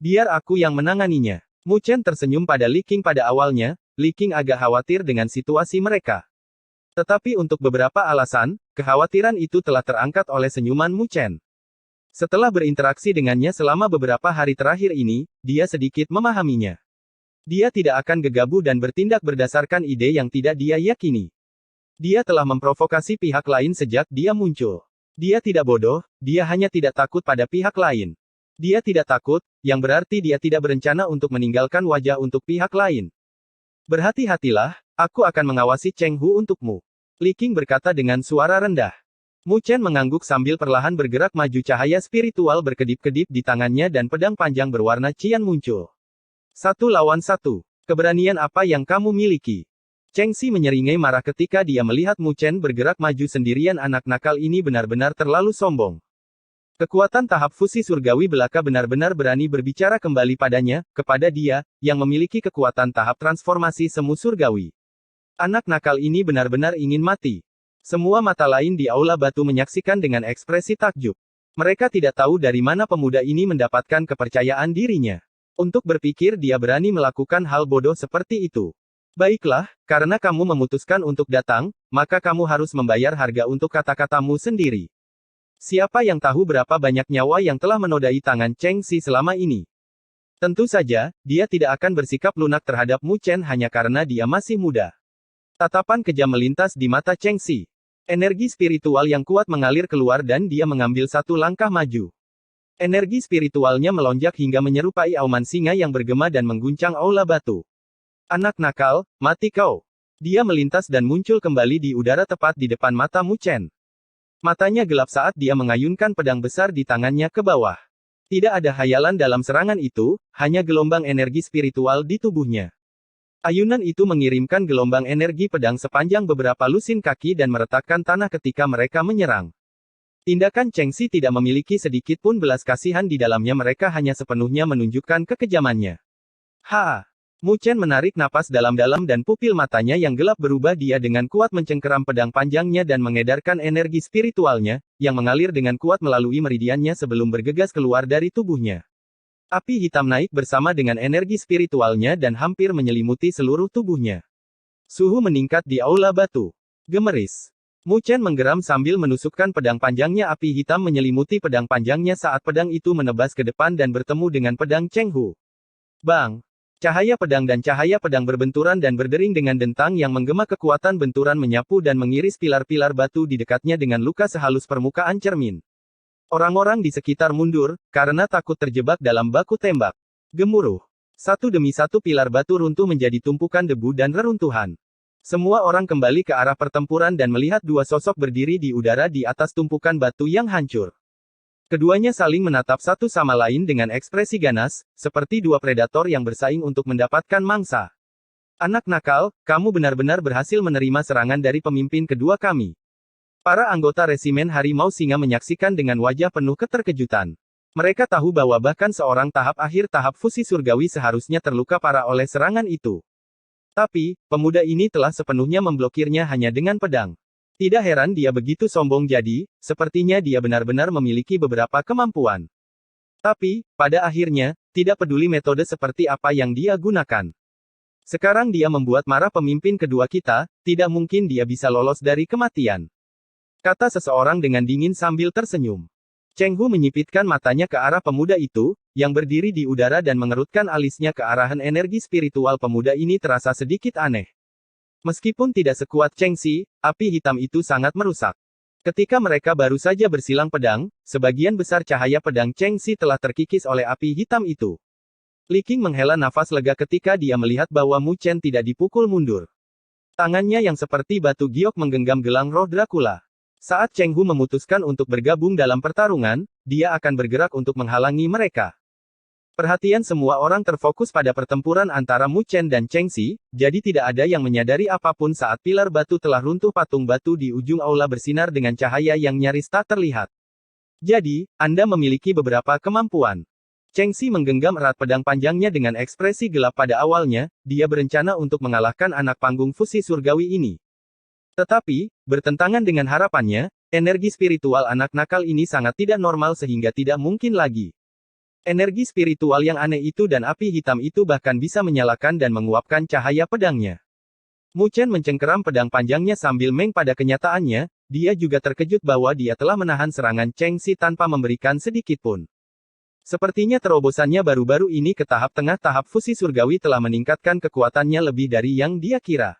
"Biar aku yang menanganinya." Mu Chen tersenyum pada Li Qing. Pada awalnya, Li Qing agak khawatir dengan situasi mereka. Tetapi untuk beberapa alasan, kekhawatiran itu telah terangkat oleh senyuman Mu Chen. Setelah berinteraksi dengannya selama beberapa hari terakhir ini, dia sedikit memahaminya. Dia tidak akan gegabah dan bertindak berdasarkan ide yang tidak dia yakini. Dia telah memprovokasi pihak lain sejak dia muncul. Dia tidak bodoh, dia hanya tidak takut pada pihak lain. Dia tidak takut, yang berarti dia tidak berencana untuk meninggalkan wajah untuk pihak lain. "Berhati-hatilah, aku akan mengawasi Cheng Hu untukmu." Li Qing berkata dengan suara rendah. Mu Chen mengangguk sambil perlahan bergerak maju. Cahaya spiritual berkedip-kedip di tangannya dan pedang panjang berwarna cian muncul. 1 lawan 1. "Keberanian apa yang kamu miliki?" Cheng Xi menyeringai marah ketika dia melihat Mu Chen bergerak maju sendirian. Anak nakal ini benar-benar terlalu sombong. Kekuatan tahap fusi surgawi belaka benar-benar berani berbicara kembali padanya, kepada dia, yang memiliki kekuatan tahap transformasi semu surgawi. Anak nakal ini benar-benar ingin mati. Semua mata lain di aula batu menyaksikan dengan ekspresi takjub. Mereka tidak tahu dari mana pemuda ini mendapatkan kepercayaan dirinya. Untuk berpikir dia berani melakukan hal bodoh seperti itu. "Baiklah, karena kamu memutuskan untuk datang, maka kamu harus membayar harga untuk kata-katamu sendiri." Siapa yang tahu berapa banyak nyawa yang telah menodai tangan Cheng Xi selama ini? Tentu saja, dia tidak akan bersikap lunak terhadap Mu Chen hanya karena dia masih muda. Tatapan kejam melintas di mata Cheng Xi. Energi spiritual yang kuat mengalir keluar dan dia mengambil satu langkah maju. Energi spiritualnya melonjak hingga menyerupai auman singa yang bergema dan mengguncang aula batu. "Anak nakal, mati kau!" Dia melintas dan muncul kembali di udara tepat di depan mata Mu Chen. Matanya gelap saat dia mengayunkan pedang besar di tangannya ke bawah. Tidak ada hayalan dalam serangan itu, hanya gelombang energi spiritual di tubuhnya. Ayunan itu mengirimkan gelombang energi pedang sepanjang beberapa lusin kaki dan meretakkan tanah ketika mereka menyerang. Tindakan Chengxi tidak memiliki sedikit pun belas kasihan di dalamnya, mereka hanya sepenuhnya menunjukkan kekejamannya. Ha! Mu Chen menarik napas dalam-dalam dan pupil matanya yang gelap berubah, dia dengan kuat mencengkeram pedang panjangnya dan mengedarkan energi spiritualnya, yang mengalir dengan kuat melalui meridiannya sebelum bergegas keluar dari tubuhnya. Api hitam naik bersama dengan energi spiritualnya dan hampir menyelimuti seluruh tubuhnya. Suhu meningkat di aula batu. Gemeris. Mu Chen menggeram sambil menusukkan pedang panjangnya, api hitam menyelimuti pedang panjangnya saat pedang itu menebas ke depan dan bertemu dengan pedang Cheng Hu. Bang! Cahaya pedang dan cahaya pedang berbenturan dan berdering dengan dentang yang menggema, kekuatan benturan menyapu dan mengiris pilar-pilar batu di dekatnya dengan luka sehalus permukaan cermin. Orang-orang di sekitar mundur, karena takut terjebak dalam baku tembak. Gemuruh. Satu demi satu pilar batu runtuh menjadi tumpukan debu dan reruntuhan. Semua orang kembali ke arah pertempuran dan melihat dua sosok berdiri di udara di atas tumpukan batu yang hancur. Keduanya saling menatap satu sama lain dengan ekspresi ganas, seperti dua predator yang bersaing untuk mendapatkan mangsa. Anak nakal, kamu benar-benar berhasil menerima serangan dari pemimpin kedua kami. Para anggota resimen Harimau Singa menyaksikan dengan wajah penuh keterkejutan. Mereka tahu bahwa bahkan seorang tahap akhir tahap fusi surgawi seharusnya terluka parah oleh serangan itu. Tapi, pemuda ini telah sepenuhnya memblokirnya hanya dengan pedang. Tidak heran dia begitu sombong, jadi, sepertinya dia benar-benar memiliki beberapa kemampuan. Tapi, pada akhirnya, tidak peduli metode seperti apa yang dia gunakan. Sekarang dia membuat marah pemimpin kedua kita, tidak mungkin dia bisa lolos dari kematian. Kata seseorang dengan dingin sambil tersenyum. Cheng Hu menyipitkan matanya ke arah pemuda itu, yang berdiri di udara dan mengerutkan alisnya ke arahan energi spiritual pemuda ini terasa sedikit aneh. Meskipun tidak sekuat Chengxi, api hitam itu sangat merusak. Ketika mereka baru saja bersilang pedang, sebagian besar cahaya pedang Chengxi telah terkikis oleh api hitam itu. Li Qing menghela nafas lega ketika dia melihat bahwa Mu Chen tidak dipukul mundur. Tangannya yang seperti batu giok menggenggam gelang roh Dracula. Saat Cheng Hu memutuskan untuk bergabung dalam pertarungan, dia akan bergerak untuk menghalangi mereka. Perhatian semua orang terfokus pada pertempuran antara Mu Chen dan Chengxi, jadi tidak ada yang menyadari apapun saat pilar batu telah runtuh. Patung batu di ujung aula bersinar dengan cahaya yang nyaris tak terlihat. Jadi, Anda memiliki beberapa kemampuan. Chengxi menggenggam erat pedang panjangnya dengan ekspresi gelap. Pada awalnya, dia berencana untuk mengalahkan anak panggung fusi surgawi ini. Tetapi, bertentangan dengan harapannya, energi spiritual anak nakal ini sangat tidak normal sehingga tidak mungkin lagi. Energi spiritual yang aneh itu dan api hitam itu bahkan bisa menyalakan dan menguapkan cahaya pedangnya. Mu Chen mencengkeram pedang panjangnya sambil meng. Pada kenyataannya, dia juga terkejut bahwa dia telah menahan serangan Chengxi tanpa memberikan sedikit pun. Sepertinya terobosannya baru-baru ini ke tahap tengah tahap fusi surgawi telah meningkatkan kekuatannya lebih dari yang dia kira.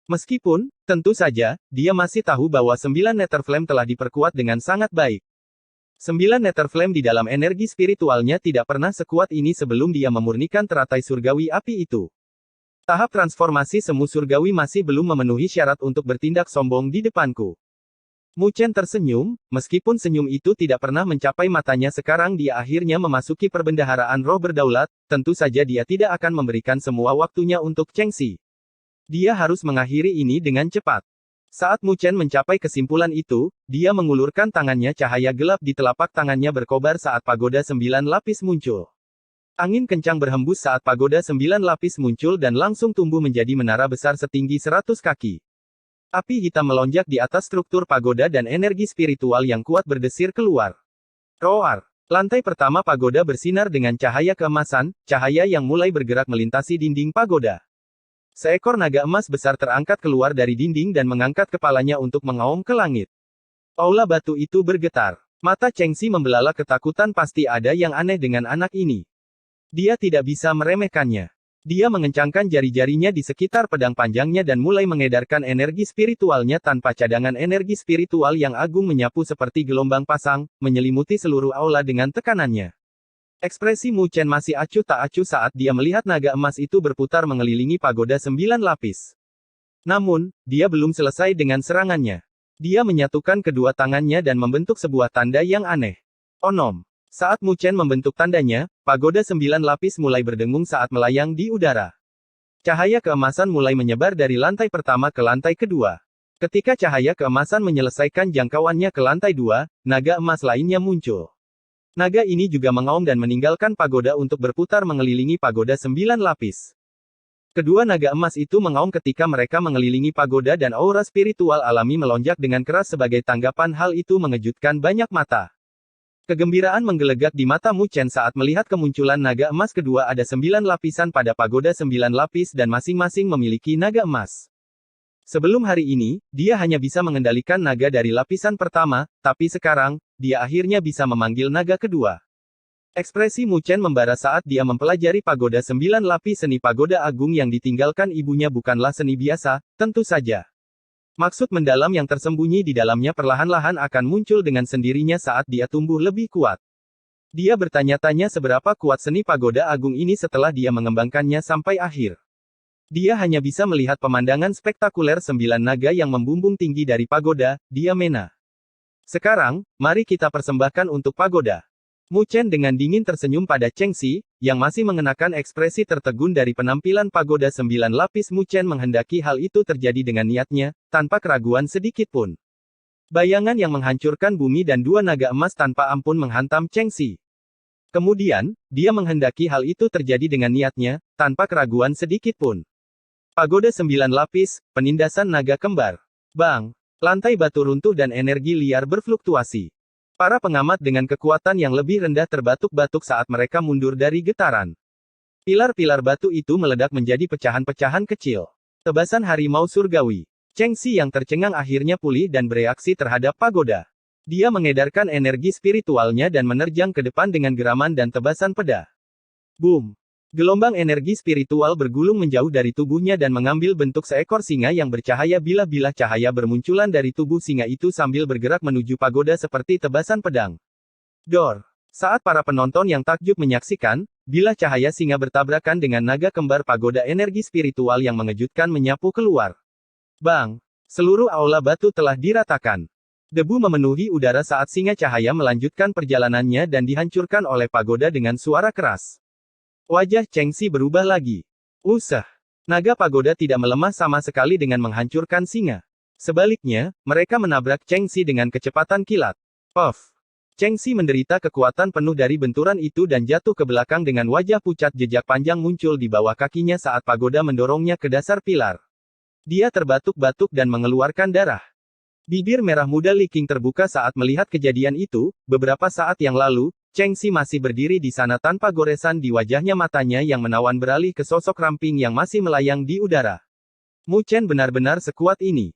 Meskipun, tentu saja, dia masih tahu bahwa 9 Netherflame telah diperkuat dengan sangat baik. 9 Netherflame di dalam energi spiritualnya tidak pernah sekuat ini sebelum dia memurnikan teratai surgawi api itu. Tahap transformasi semu surgawi masih belum memenuhi syarat untuk bertindak sombong di depanku. Mu Chen tersenyum, meskipun senyum itu tidak pernah mencapai matanya. Sekarang dia akhirnya memasuki perbendaharaan roh berdaulat, tentu saja dia tidak akan memberikan semua waktunya untuk Chengxi. Dia harus mengakhiri ini dengan cepat. Saat Mu Chen mencapai kesimpulan itu, dia mengulurkan tangannya, cahaya gelap di telapak tangannya berkobar saat pagoda 9 lapis muncul. Angin kencang berhembus saat pagoda 9 lapis muncul dan langsung tumbuh menjadi menara besar setinggi 100 kaki. Api hitam melonjak di atas struktur pagoda dan energi spiritual yang kuat berdesir keluar. Roar! Lantai pertama pagoda bersinar dengan cahaya keemasan, cahaya yang mulai bergerak melintasi dinding pagoda. Seekor naga emas besar terangkat keluar dari dinding dan mengangkat kepalanya untuk mengaum ke langit. Aula batu itu bergetar. Mata Chengxi membelalak ketakutan, pasti ada yang aneh dengan anak ini. Dia tidak bisa meremehkannya. Dia mengencangkan jari-jarinya di sekitar pedang panjangnya dan mulai mengedarkan energi spiritualnya tanpa cadangan. Energi spiritual yang agung menyapu seperti gelombang pasang, menyelimuti seluruh aula dengan tekanannya. Ekspresi Mu Chen masih acuh tak acuh saat dia melihat naga emas itu berputar mengelilingi pagoda 9 lapis. Namun, dia belum selesai dengan serangannya. Dia menyatukan kedua tangannya dan membentuk sebuah tanda yang aneh. Onom. Saat Mu Chen membentuk tandanya, pagoda 9 lapis mulai berdengung saat melayang di udara. Cahaya keemasan mulai menyebar dari lantai pertama ke lantai kedua. Ketika cahaya keemasan menyelesaikan jangkauannya ke lantai 2, naga emas lainnya muncul. Naga ini juga mengaum dan meninggalkan pagoda untuk berputar mengelilingi pagoda 9 lapis. Kedua naga emas itu mengaum ketika mereka mengelilingi pagoda dan aura spiritual alami melonjak dengan keras sebagai tanggapan. Hal itu mengejutkan banyak mata. Kegembiraan menggelegak di mata Mu Chen saat melihat kemunculan naga emas kedua. Ada 9 lapisan pada pagoda 9 lapis dan masing-masing memiliki naga emas. Sebelum hari ini, dia hanya bisa mengendalikan naga dari lapisan pertama, tapi sekarang, dia akhirnya bisa memanggil naga kedua. Ekspresi Mu Chen membara saat dia mempelajari pagoda 9 lapis. Seni pagoda agung yang ditinggalkan ibunya bukanlah seni biasa, tentu saja. Maksud mendalam yang tersembunyi di dalamnya perlahan-lahan akan muncul dengan sendirinya saat dia tumbuh lebih kuat. Dia bertanya-tanya seberapa kuat seni pagoda agung ini setelah dia mengembangkannya sampai akhir. Dia hanya bisa melihat pemandangan spektakuler 9 naga yang membumbung tinggi dari pagoda. Dia mena. Sekarang, mari kita persembahkan untuk pagoda. Mu Chen dengan dingin tersenyum pada Cheng Xi, yang masih mengenakan ekspresi tertegun dari penampilan pagoda 9 lapis. Mu Chen menghendaki hal itu terjadi dengan niatnya, tanpa keraguan sedikit pun. Bayangan yang menghancurkan bumi dan 2 naga emas tanpa ampun menghantam Cheng Xi. Kemudian, dia menghendaki hal itu terjadi dengan niatnya, tanpa keraguan sedikit pun. Pagoda 9 lapis, penindasan naga kembar. Bang! Lantai batu runtuh dan energi liar berfluktuasi. Para pengamat dengan kekuatan yang lebih rendah terbatuk-batuk saat mereka mundur dari getaran. Pilar-pilar batu itu meledak menjadi pecahan-pecahan kecil. Tebasan harimau surgawi. Cheng Xi yang tercengang akhirnya pulih dan bereaksi terhadap pagoda. Dia mengedarkan energi spiritualnya dan menerjang ke depan dengan geraman dan tebasan peda. Boom! Gelombang energi spiritual bergulung menjauh dari tubuhnya dan mengambil bentuk seekor singa yang bercahaya. Bilah-bilah cahaya bermunculan dari tubuh singa itu sambil bergerak menuju pagoda seperti tebasan pedang. Dor! Saat para penonton yang takjub menyaksikan, bilah cahaya singa bertabrakan dengan naga kembar pagoda energi spiritual yang mengejutkan menyapu keluar. Bang! Seluruh aula batu telah diratakan. Debu memenuhi udara saat singa cahaya melanjutkan perjalanannya dan dihancurkan oleh pagoda dengan suara keras. Wajah Cheng Xi berubah lagi. Usah! Naga pagoda tidak melemah sama sekali dengan menghancurkan singa. Sebaliknya, mereka menabrak Cheng Xi dengan kecepatan kilat. Puff! Cheng Xi menderita kekuatan penuh dari benturan itu dan jatuh ke belakang dengan wajah pucat. Jejak panjang muncul di bawah kakinya saat pagoda mendorongnya ke dasar pilar. Dia terbatuk-batuk dan mengeluarkan darah. Bibir merah muda Li Qing terbuka saat melihat kejadian itu. Beberapa saat yang lalu, Cheng Xi masih berdiri di sana tanpa goresan di wajahnya. Matanya yang menawan beralih ke sosok ramping yang masih melayang di udara. Mu Chen benar-benar sekuat ini.